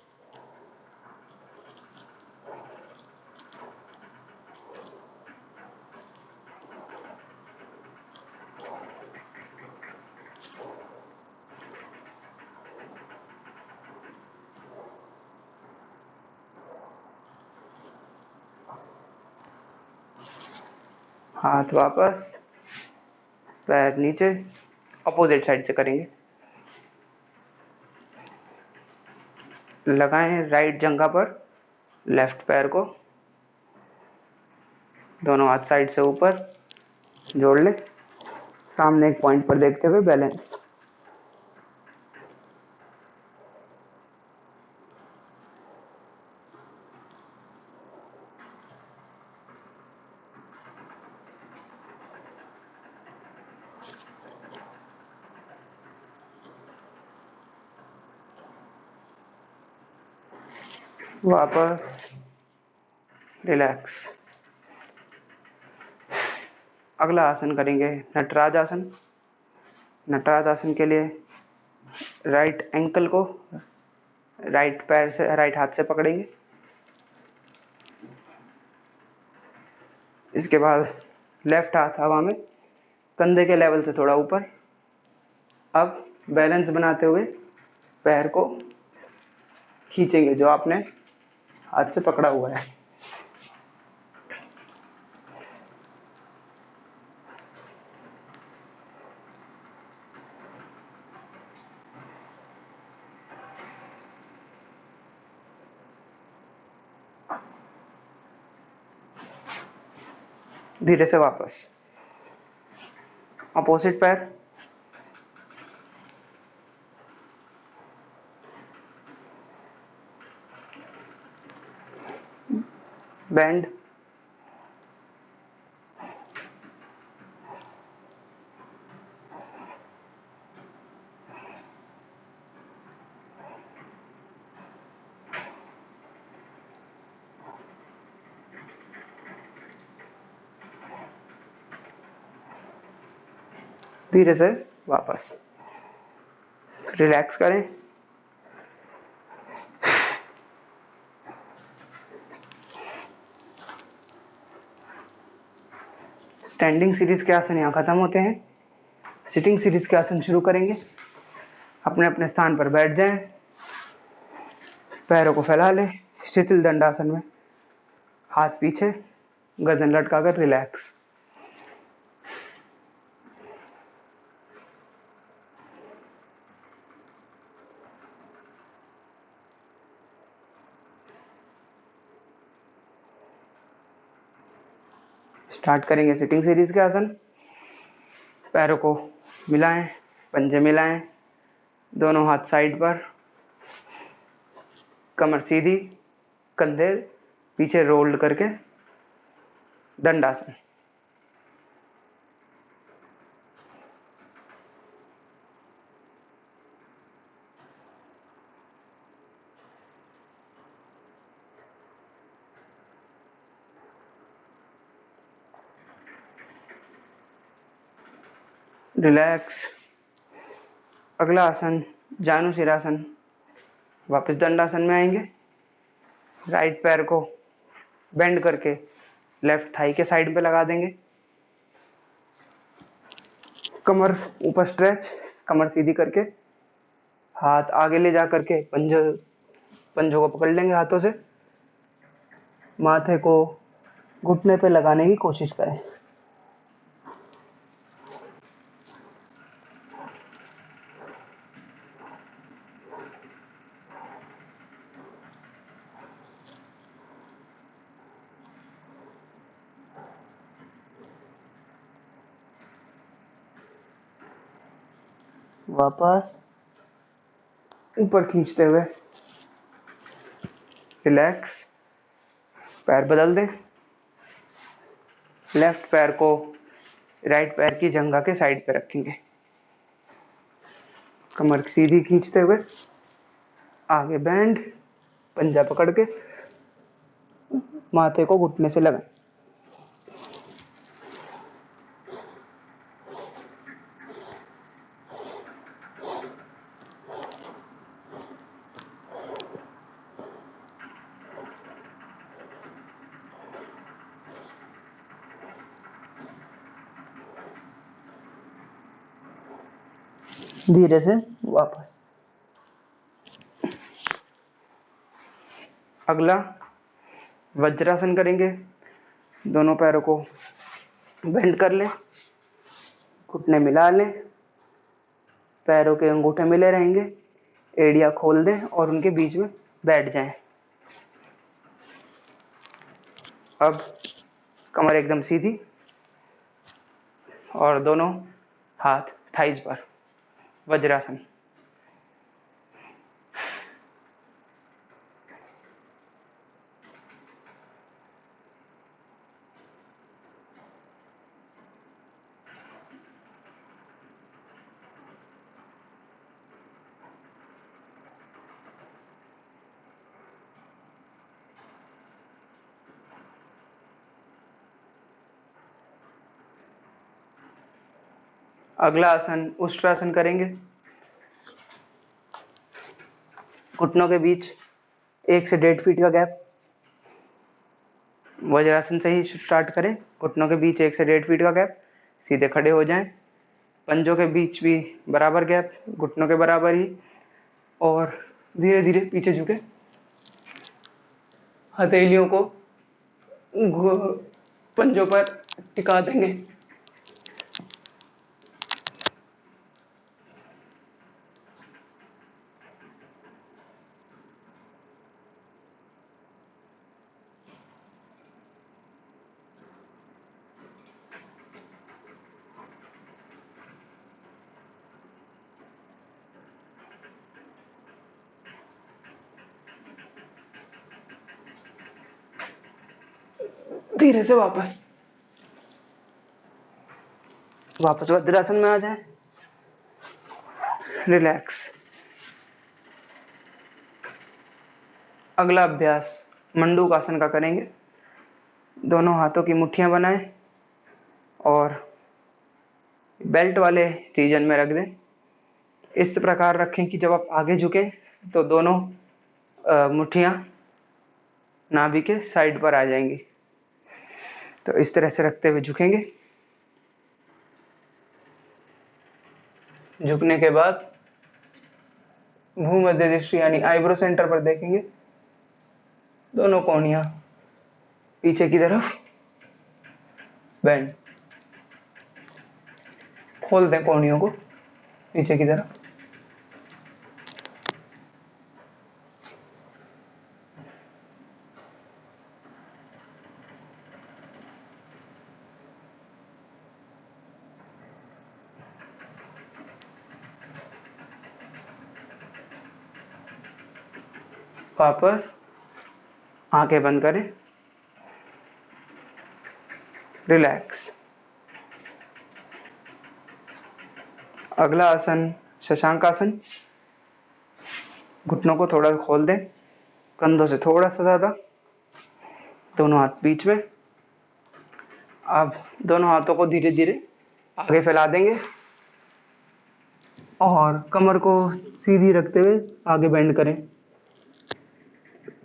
हाथ वापस, पैर नीचे, अपोजिट साइड से करेंगे। लगाएं राइट जंघा पर लेफ्ट पैर को, दोनों हाथ साइड से ऊपर जोड़ ले, सामने एक पॉइंट पर देखते हुए बैलेंस। वापस रिलैक्स। अगला आसन करेंगे नटराज आसन। नटराज आसन के लिए राइट एंकल को राइट पैर से, राइट हाथ से पकड़ेंगे। इसके बाद लेफ्ट हाथ हवा में कंधे के लेवल से थोड़ा ऊपर। अब बैलेंस बनाते हुए पैर को खींचेंगे जो आपने हाथ से पकड़ा हुआ है। धीरे से वापस, अपोजिट पैर, बैंड, धीरे से वापस, रिलैक्स करें। स्टैंडिंग सीरीज के आसन यहाँ खत्म होते हैं। सिटिंग सीरीज के आसन शुरू करेंगे। अपने अपने स्थान पर बैठ जाएं, पैरों को फैला लें शिथिल दंडासन में, हाथ पीछे, गर्दन लटकाकर रिलैक्स। स्टार्ट करेंगे सिटिंग सीरीज के आसन। पैरों को मिलाएं, पंजे मिलाएं, दोनों हाथ साइड पर, कमर सीधी, कंधे पीछे रोल्ड करके दंडासन। रिलैक्स। अगला आसन जानु सिरासन। वापस दंडासन में आएंगे। राइट पैर को बेंड करके लेफ्ट थाई के साइड पे लगा देंगे। कमर ऊपर स्ट्रेच, कमर सीधी करके हाथ आगे ले जा करके पंजों को पकड़ लेंगे हाथों से। माथे को घुटने पे लगाने की कोशिश करें। वापस ऊपर खींचते हुए रिलैक्स। पैर बदल दें। लेफ्ट पैर को राइट पैर की जंघा के साइड पे रखेंगे। कमर सीधी खींचते हुए आगे बैंड, पंजा पकड़ के माथे को घुटने से लगाएं। धीरे से वापस। अगला वज्रासन करेंगे। दोनों पैरों को बेंड कर लें, घुटने मिला लें, पैरों के अंगूठे मिले रहेंगे, एड़ियां खोल दें और उनके बीच में बैठ जाएं। अब कमर एकदम सीधी और दोनों हाथ थाइज पर, वज्रासन। अगला आसन उष्ट्रासन करेंगे। घुटनों के बीच 1 से 1.5 फीट का गैप। वज्रासन से ही स्टार्ट करें। घुटनों के बीच 1 से 1.5 फीट का गैप। सीधे खड़े हो जाएं। पंजों के बीच भी बराबर गैप, घुटनों के बराबर ही, और धीरे धीरे पीछे झुके। हथेलियों को पंजों पर टिका देंगे। धीरे से वापस वज्रासन में आ जाए। रिलैक्स। अगला अभ्यास मंडूकासन का करेंगे। दोनों हाथों की मुट्ठियां बनाएं और बेल्ट वाले रीजन में रख दें। इस प्रकार रखें कि जब आप आगे झुकें तो दोनों मुट्ठियां नाभि के साइड पर आ जाएंगी। तो इस तरह से रखते हुए झुकेंगे। झुकने के बाद भूमध्य दृष्टि यानी आईब्रो सेंटर पर देखेंगे। दोनों कोहनियां पीछे की तरफ बेंड, खोल दें कोहनियों को पीछे की तरफ। वापस आंखें बंद करें, रिलैक्स। अगला आसन शशांक आसन। घुटनों को थोड़ा खोल दें, कंधों से थोड़ा सा ज्यादा, दोनों हाथ बीच में। अब दोनों हाथों को धीरे धीरे आगे फैला देंगे और कमर को सीधी रखते हुए आगे बेंड करें।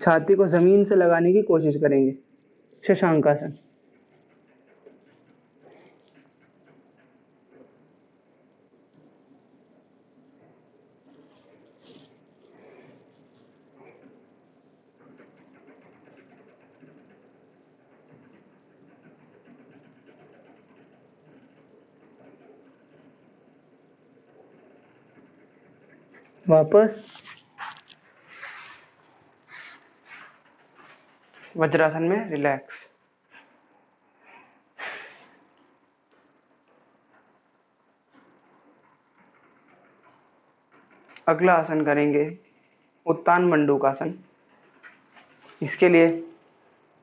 छाती को जमीन से लगाने की कोशिश करेंगे, शशांक आसन। वापस वज्रासन में रिलैक्स। अगला आसन करेंगे उत्तान मंडूकासन। इसके लिए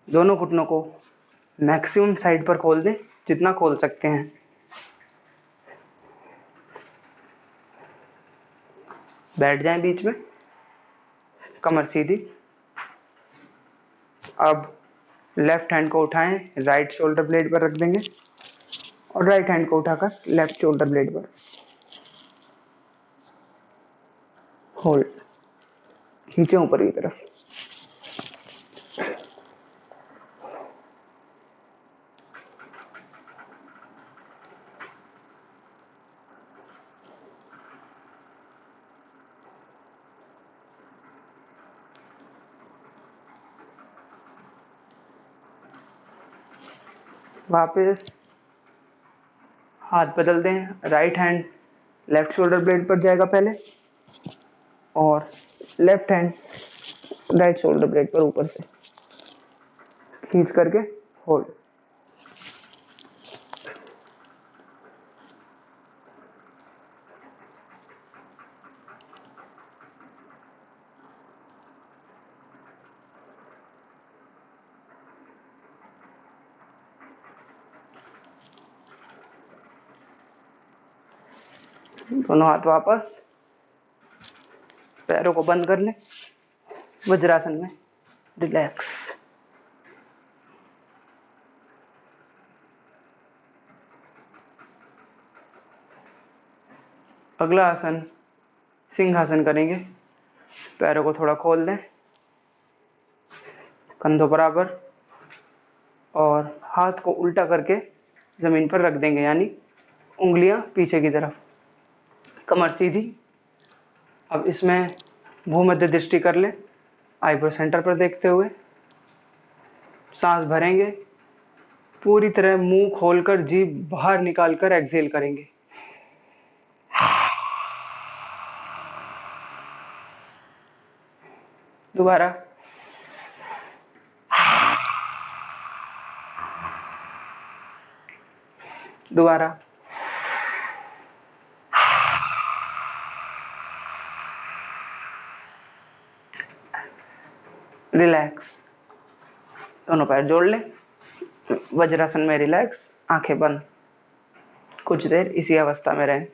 दोनों घुटनों को मैक्सिमम साइड पर खोल दें, जितना खोल सकते हैं। बैठ जाएं बीच में, कमर सीधी। अब लेफ्ट हैंड को उठाएं, राइट शोल्डर ब्लेड पर रख देंगे और राइट हैंड को उठाकर लेफ्ट शोल्डर ब्लेड पर होल्ड, खींचे ऊपर की तरफ। वापस हाथ बदल दें, right hand left shoulder blade पर जाएगा पहले और left hand right shoulder blade पर ऊपर से खींच करके होल्ड। दोनों हाथ वापस, पैरों को बंद कर लें, वज्रासन में रिलैक्स। अगला आसन सिंहासन करेंगे। पैरों को थोड़ा खोल दें, कंधों बराबर, और हाथ को उल्टा करके जमीन पर रख देंगे, यानी उंगलियां पीछे की तरफ, कमर सीधी। अब इसमें भूमध्य दृष्टि कर लें, आईब्रो सेंटर पर देखते हुए सांस भरेंगे, पूरी तरह मुंह खोलकर जीभ बाहर निकालकर एक्सहेल करेंगे। दोबारा, दोबारा, रिलैक्स। दोनों पैर जोड़ लें, वज्रासन में रिलैक्स, आंखें बंद। कुछ देर इसी अवस्था में रहें।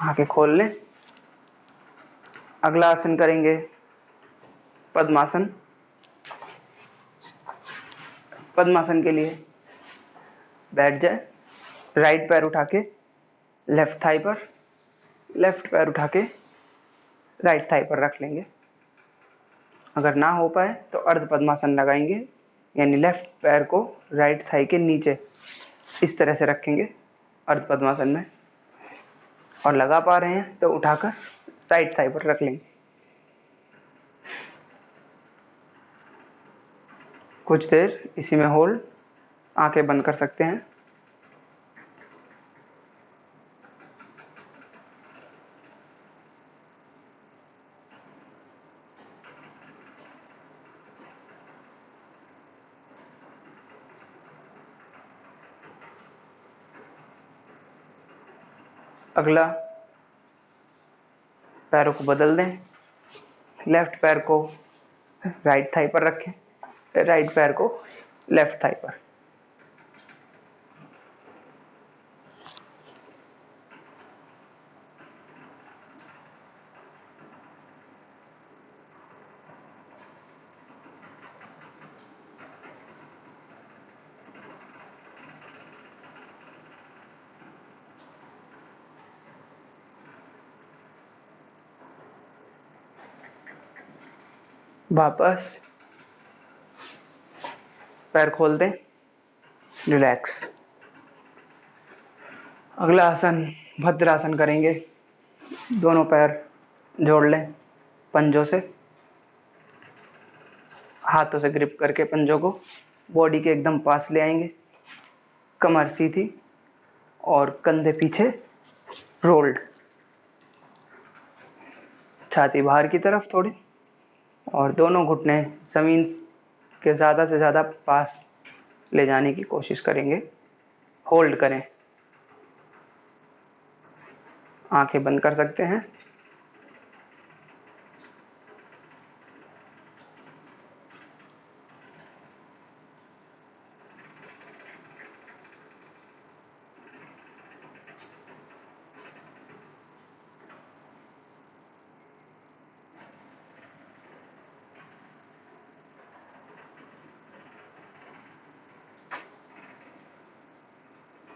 आंखें खोल लें। अगला आसन करेंगे पद्मासन। पद्मासन के लिए बैठ जाए, राइट पैर उठा के लेफ्ट थाई पर, लेफ्ट पैर उठा के राइट थाई पर रख लेंगे। अगर ना हो पाए तो अर्ध पद्मासन लगाएंगे, यानी लेफ्ट पैर को राइट थाई के नीचे इस तरह से रखेंगे अर्ध पद्मासन में, और लगा पा रहे हैं तो उठाकर राइट थाई पर रख लेंगे। कुछ देर इसी में होल्ड, आंखें बंद कर सकते हैं। अगला पैरों को बदल दें, लेफ्ट पैर को राइट थाई पर रखें, राइट पैर को लेफ्ट थाई पर। वापस पैर खोल दें, रिलैक्स। अगला आसन भद्रासन करेंगे। दोनों पैर जोड़ लें पंजों से, हाथों से ग्रिप करके पंजों को बॉडी के एकदम पास ले आएंगे। कमर सीधी और कंधे पीछे रोल्ड, छाती बाहर की तरफ थोड़ी, और दोनों घुटने जमीन के ज़्यादा से ज़्यादा पास ले जाने की कोशिश करेंगे। होल्ड करें, आंखें बंद कर सकते हैं।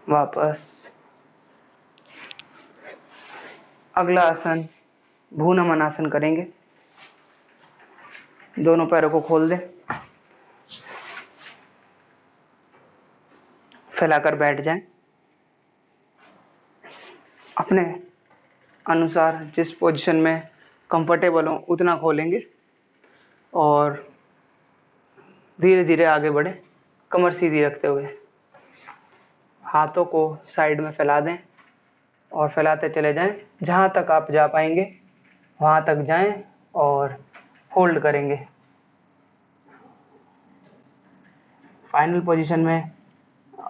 वापस अगला आसन भू नमन आसन करेंगे। दोनों पैरों को खोल दें, फैलाकर बैठ जाएं। अपने अनुसार जिस पोजीशन में कंफर्टेबल हो उतना खोलेंगे और धीरे धीरे आगे बढ़े, कमर सीधी रखते हुए। हाथों को साइड में फैला दें और फैलाते चले जाएं। जहां तक आप जा पाएंगे वहां तक जाएं और होल्ड करेंगे। फाइनल पोजीशन में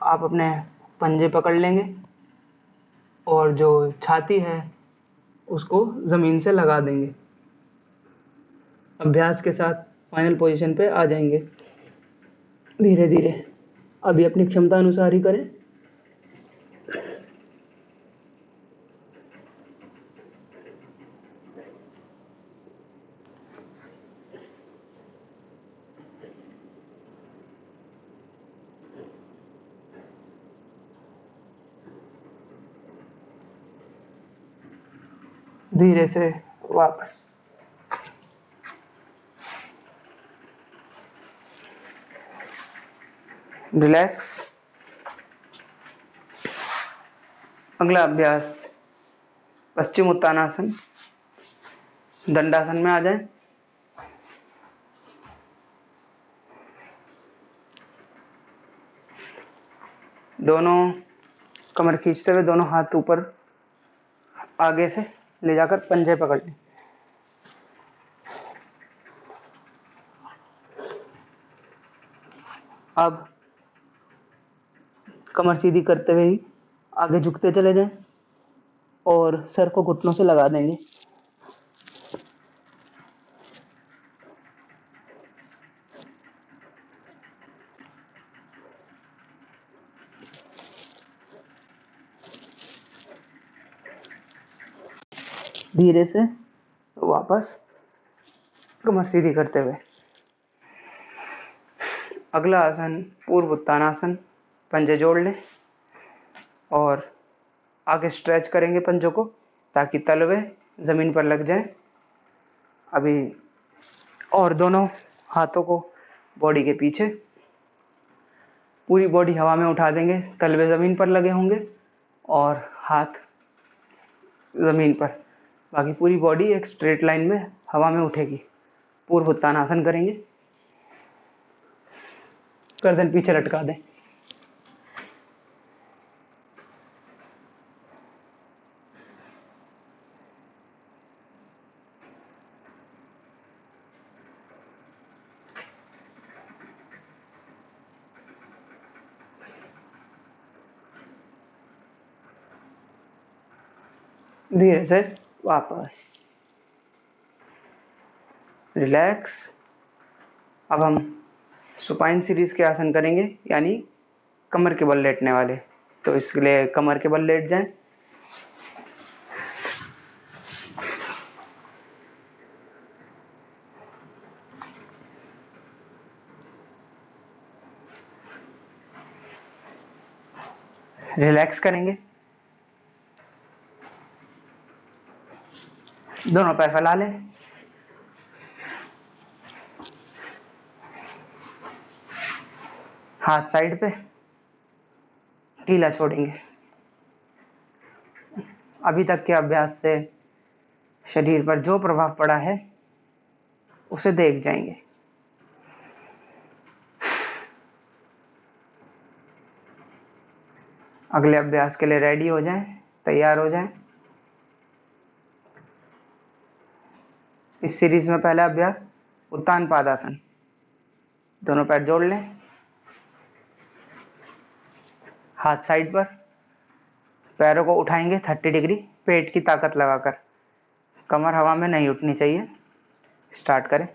आप अपने पंजे पकड़ लेंगे और जो छाती है उसको ज़मीन से लगा देंगे। अभ्यास के साथ फाइनल पोजीशन पे आ जाएंगे धीरे धीरे। अभी अपनी क्षमता अनुसार ही करें। धीरे से वापस। रिलैक्स। अगला अभ्यास पश्चिम उत्तानासन, दंडासन में आ जाएं। दोनों कमर खींचते हुए दोनों हाथ ऊपर आगे से ले जाकर पंजे पकड़ लें। अब कमर सीधी करते हुए ही आगे झुकते चले जाएं और सर को घुटनों से लगा देंगे। धीरे से वापस कमर सीधी करते हुए। अगला आसन पूर्व उत्तानासन, पंजे जोड़ लें और आगे स्ट्रेच करेंगे पंजों को ताकि तलवे जमीन पर लग जाएं अभी और दोनों हाथों को बॉडी के पीछे, पूरी बॉडी हवा में उठा देंगे, तलवे ज़मीन पर लगे होंगे और हाथ ज़मीन पर, बाकी पूरी बॉडी एक स्ट्रेट लाइन में हवा में उठेगी। पूर्व उत्तानासन करेंगे, गर्दन पीछे लटका दें। धीरे से वापस रिलैक्स। अब हम सुपाइन सीरीज के आसन करेंगे, यानी कमर के बल लेटने वाले। तो इसके लिए कमर के बल लेट जाएं। रिलैक्स करेंगे, दोनों पैर फैला लें, हाथ साइड पे, ढीला छोड़ेंगे। अभी तक के अभ्यास से शरीर पर जो प्रभाव पड़ा है उसे देख जाएंगे। अगले अभ्यास के लिए रेडी हो जाएं, तैयार हो जाएं। इस सीरीज में पहला अभ्यास उत्तान पादासन। दोनों पैर जोड़ लें, हाथ साइड पर, पैरों को उठाएंगे 30 डिग्री, पेट की ताकत लगाकर। कमर हवा में नहीं उठनी चाहिए। स्टार्ट करें।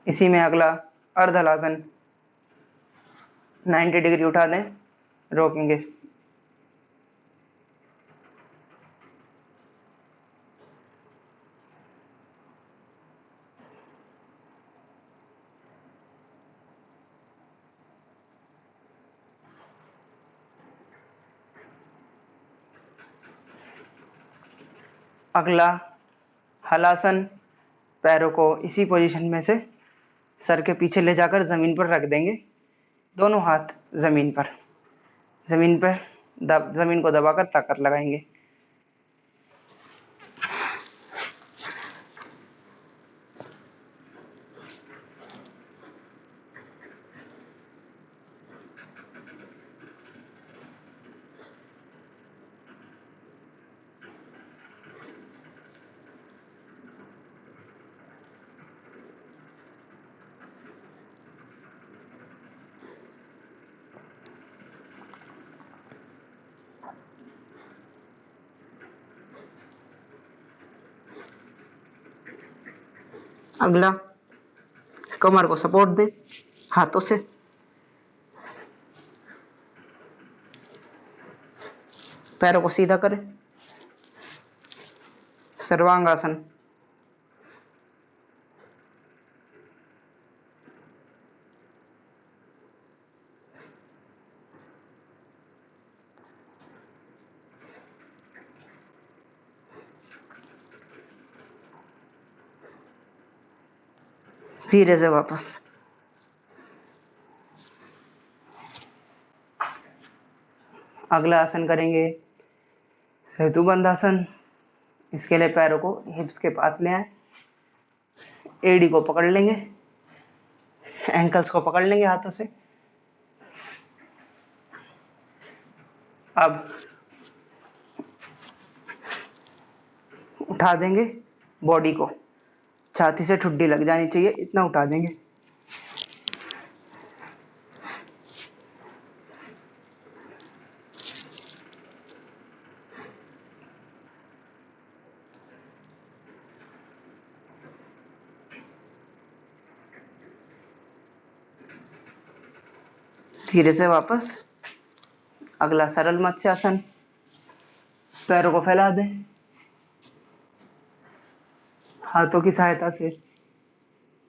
इसी में अगला अर्धलासन, 90 डिग्री उठा दें, रोकेंगे। अगला हलासन, पैरों को इसी पोजीशन में से सर के पीछे ले जाकर जमीन पर रख देंगे। दोनों हाथ जमीन पर, जमीन को दबाकर ताकत लगाएंगे। अगला कमर को सपोर्ट दें हाथों से, पैरों को सीधा करें, सर्वांगासन। धीरे से वापस। अगला आसन करेंगे सेतुबंध आसन। इसके लिए पैरों को हिप्स के पास ले आए, एडी को पकड़ लेंगे, एंकल्स को पकड़ लेंगे हाथों से। अब उठा देंगे बॉडी को, छाती से ठुड्डी लग जानी चाहिए, इतना उठा देंगे। धीरे से वापस। अगला सरल मत्स्यासन। पैरों को फैला दें। हाथों की सहायता से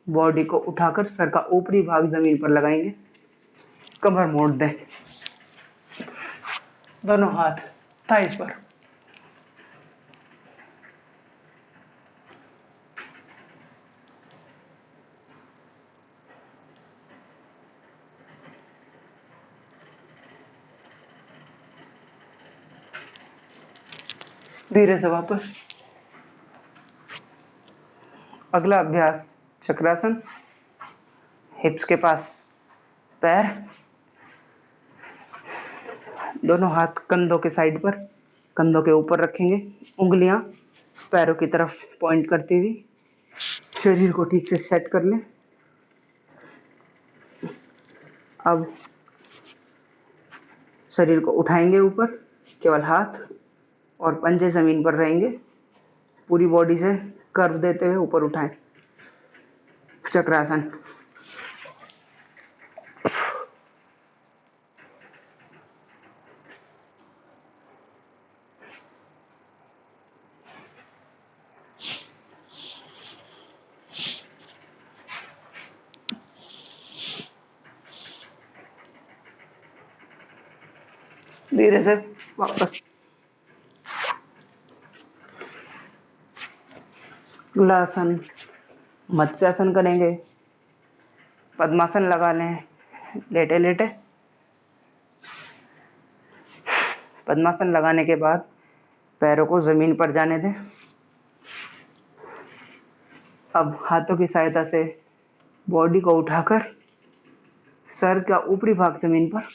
बॉडी को उठाकर सर का ऊपरी भाग जमीन पर लगाएंगे। कमर मोड़ दें। दोनों हाथ थाइस पर। धीरे से वापस। अगला अभ्यास चक्रासन। हिप्स के पास पैर, दोनों हाथ कंधों के साइड पर, कंधों के ऊपर रखेंगे। उंगलियां पैरों की तरफ पॉइंट करती हुई शरीर को ठीक से सेट कर लें। अब शरीर को उठाएंगे ऊपर, केवल हाथ और पंजे जमीन पर रहेंगे। पूरी बॉडी से कर्व देते हुए ऊपर उठाएं। चक्रासन। धीरे से वापस। अगला आसन मत्स्यासन करेंगे। पद्मासन लगा लें लेटे लेटे। पद्मासन लगाने के बाद पैरों को जमीन पर जाने दें। अब हाथों की सहायता से बॉडी को उठाकर सर का ऊपरी भाग जमीन पर,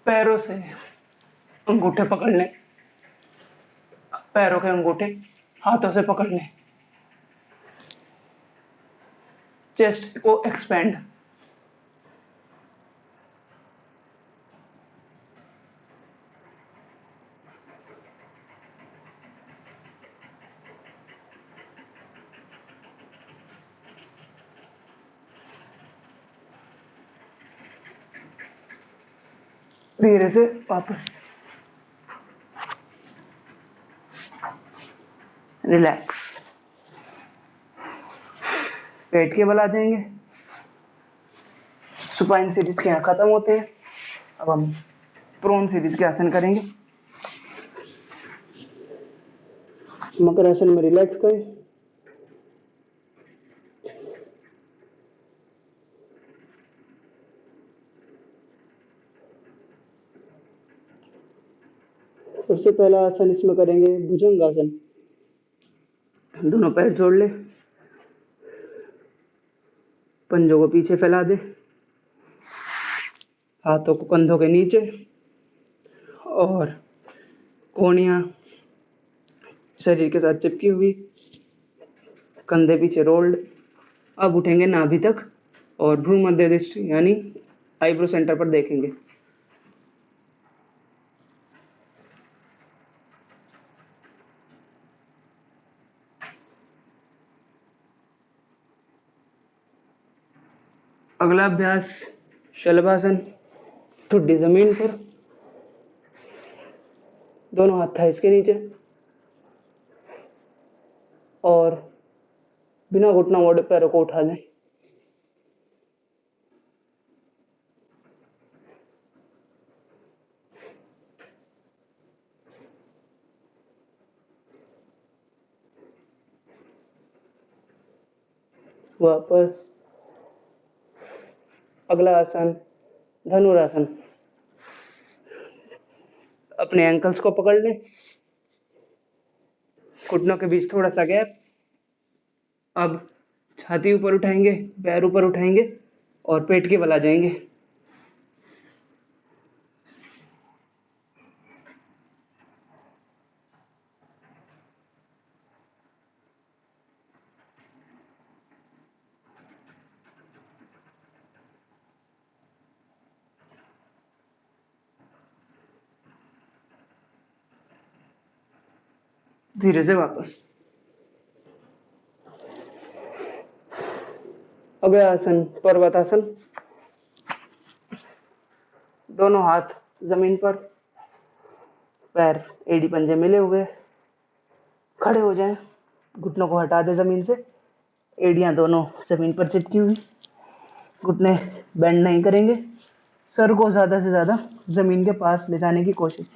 पैरों से अंगूठे पकड़ लें। पैरों के अंगूठे हाथों से पकड़ लें। चेस्ट को एक्सपेंड। धीरे से वापस। रिलैक्स। पेट के बल आ जाएंगे। सुपाइन सीरीज के यहाँ खत्म होते हैं। अब हम प्रोन सीरीज के आसन करेंगे। मकर आसन में रिलैक्स करें। सबसे पहला आसन इसमें करेंगे भुजंगासन। दोनों पैर जोड़ ले, पंजों को पीछे फैला दे, हाथों को कंधों के नीचे और कोहनियां शरीर के साथ चिपकी हुई, कंधे पीछे रोल्ड। अब उठेंगे नाभि तक और भ्रू मध्य दृष्टि यानी आईब्रो सेंटर पर देखेंगे। अगला अभ्यास शलभासन। ठुड्डी जमीन पर, दोनों हाथ थाइस के नीचे और बिना घुटना मोड़े पैरों को उठा लें। वापस। अगला आसन धनुरासन। अपने एंकल्स को पकड़ लें, घुटनों के बीच थोड़ा सा गैप। अब छाती ऊपर उठाएंगे, पैर ऊपर उठाएंगे और पेट के बल आ जाएंगे। धीरे से वापस। अगला आसन पर्वतासन। दोनों हाथ जमीन पर, पैर एड़ी पंजे मिले हुए, खड़े हो जाएं, घुटनों को हटा दें जमीन से, एड़ियां दोनों जमीन पर चिपकी हुई, घुटने बेंड नहीं करेंगे, सर को ज्यादा से ज्यादा जमीन के पास ले जाने की कोशिश।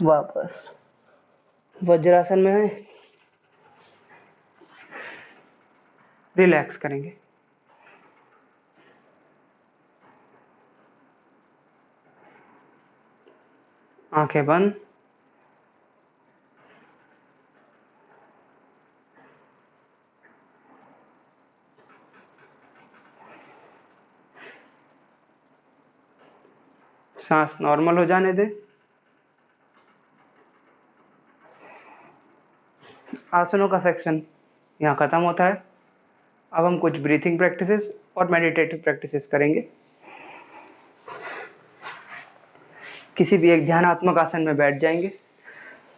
वापस वज्रासन में है, रिलैक्स करेंगे। आंखें बंद। सांस नॉर्मल हो जाने दें। आसनों का सेक्शन यहाँ खत्म होता है। अब हम कुछ ब्रीथिंग प्रैक्टिसेस और मेडिटेटिव प्रैक्टिसेस करेंगे। किसी भी एक ध्यानात्मक आसन में बैठ जाएंगे,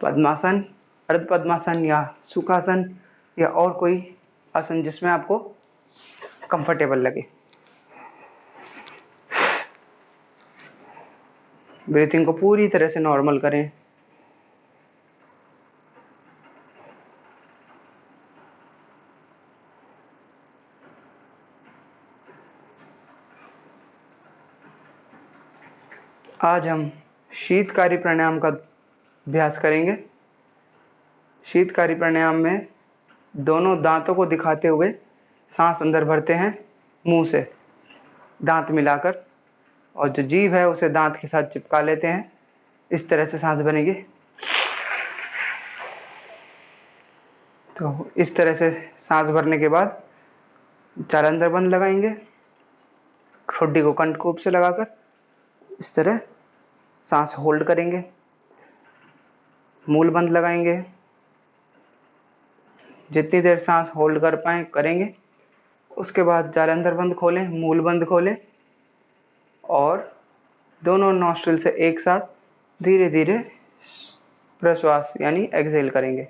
पद्मासन, अर्ध पद्मासन या सुखासन या और कोई आसन जिसमें आपको कंफर्टेबल लगे। ब्रीथिंग को पूरी तरह से नॉर्मल करें। आज हम शीतकारी प्राणायाम का अभ्यास करेंगे। शीतकारी प्राणायाम में दोनों दांतों को दिखाते हुए सांस अंदर भरते हैं मुंह से, दांत मिलाकर, और जो जीभ है उसे दांत के साथ चिपका लेते हैं। इस तरह से सांस बनेगी। तो इस तरह से सांस भरने के बाद चार अंदर बंद लगाएंगे, ठोडी को कंठकूप से लगाकर इस तरह सांस होल्ड करेंगे, मूल बंद लगाएंगे। जितनी देर सांस होल्ड कर पाए करेंगे। उसके बाद चार अंदर बंद खोलें, मूल बंद खोलें और दोनों नॉस्ट्रिल से एक साथ धीरे धीरे प्रश्वास यानी एक्सहेल करेंगे।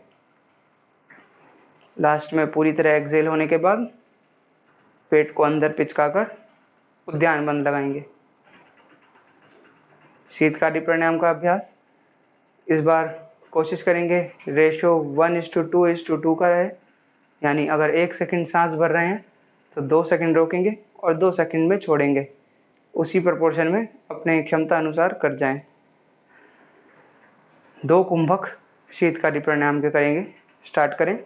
लास्ट में पूरी तरह एक्सहेल होने के बाद पेट को अंदर पिचकाकर उद्यान बंद लगाएंगे। शीतकारी प्राणायाम का अभ्यास इस बार कोशिश करेंगे रेशो 1:2:2 का है, यानी अगर 1 सेकंड सांस भर रहे हैं तो 2 सेकंड रोकेंगे और 2 सेकंड में छोड़ेंगे। उसी प्रपोर्शन में अपने क्षमता अनुसार कर जाएं। 2 कुंभक शीतकारी प्राणायाम के करेंगे। स्टार्ट करें।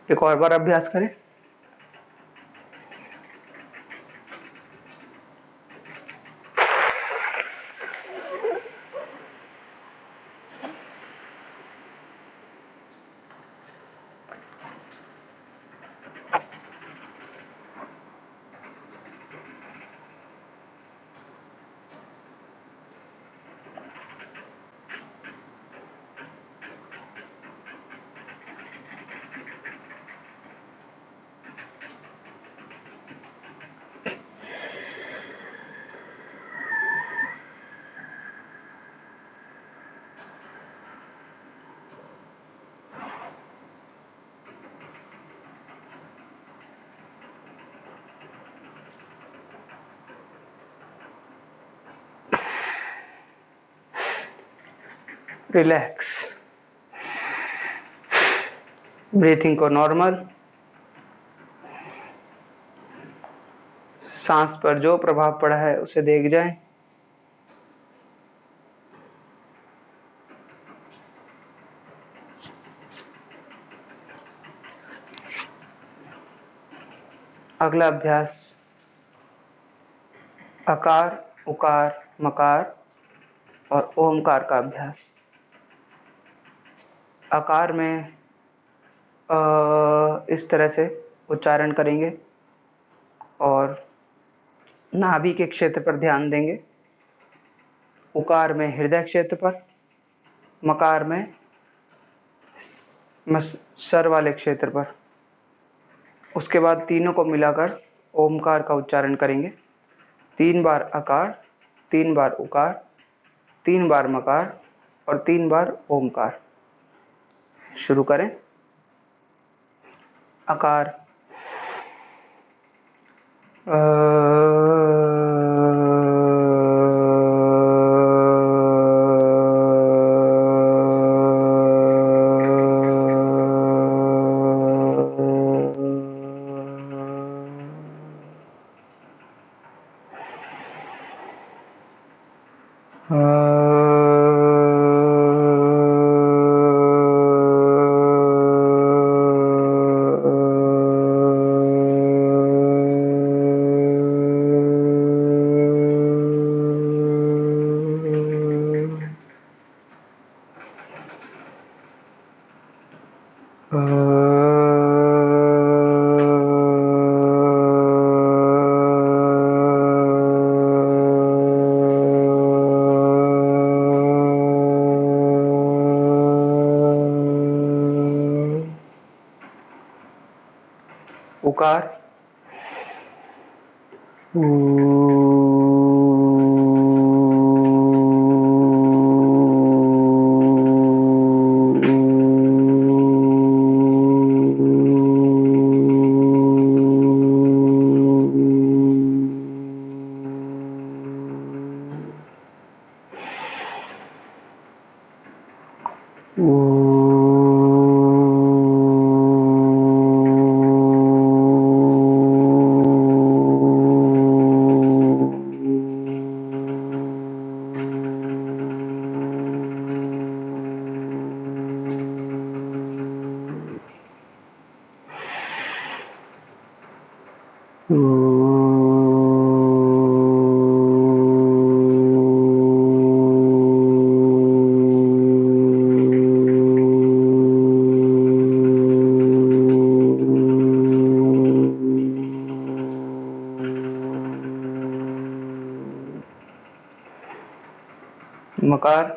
एक और बार अभ्यास करें। रिलैक्स। ब्रीथिंग को नॉर्मल। सांस पर जो प्रभाव पड़ा है उसे देख जाएं। अगला अभ्यास अकार, उकार, मकार और ओमकार का अभ्यास। आकार में इस तरह से उच्चारण करेंगे और नाभि के क्षेत्र पर ध्यान देंगे। उकार में हृदय क्षेत्र पर, मकार में सर वाले क्षेत्र पर। उसके बाद तीनों को मिलाकर ओमकार का उच्चारण करेंगे। 3 बार अकार, 3 बार उकार, 3 बार मकार और 3 बार ओमकार। शुरू करें। आकार उकार मकार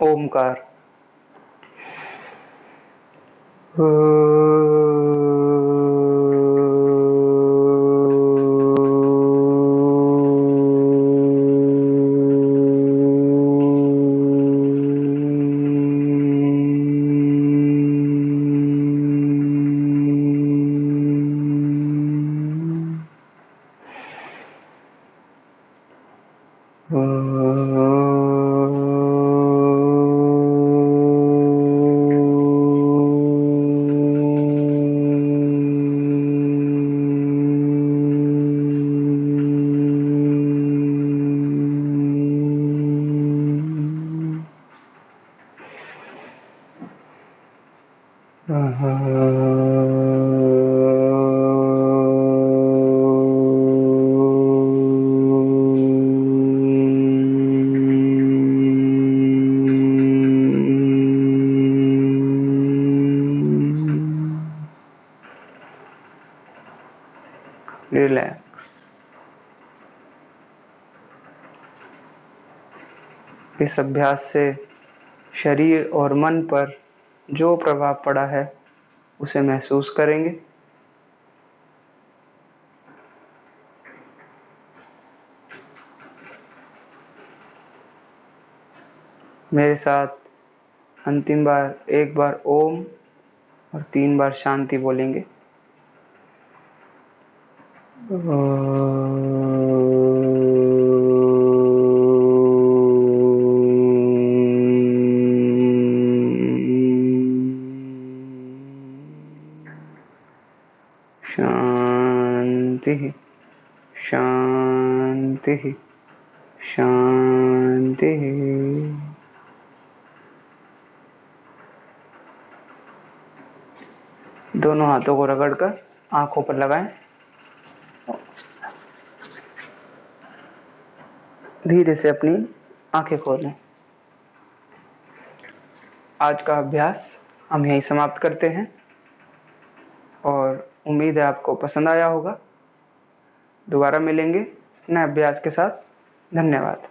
ओमकार रिलैक्स। इस अभ्यास से शरीर और मन पर जो प्रभाव पड़ा है उसे महसूस करेंगे। मेरे साथ अंतिम बार एक बार ओम और 3 बार शांति बोलेंगे। शांति शांति शांति। दोनों हाथों को रगड़कर आंखों पर लगाएं। धीरे से अपनी आंखें खोलें। आज का अभ्यास हम यहीं समाप्त करते हैं और उम्मीद है आपको पसंद आया होगा। दोबारा मिलेंगे नए अभ्यास के साथ। धन्यवाद।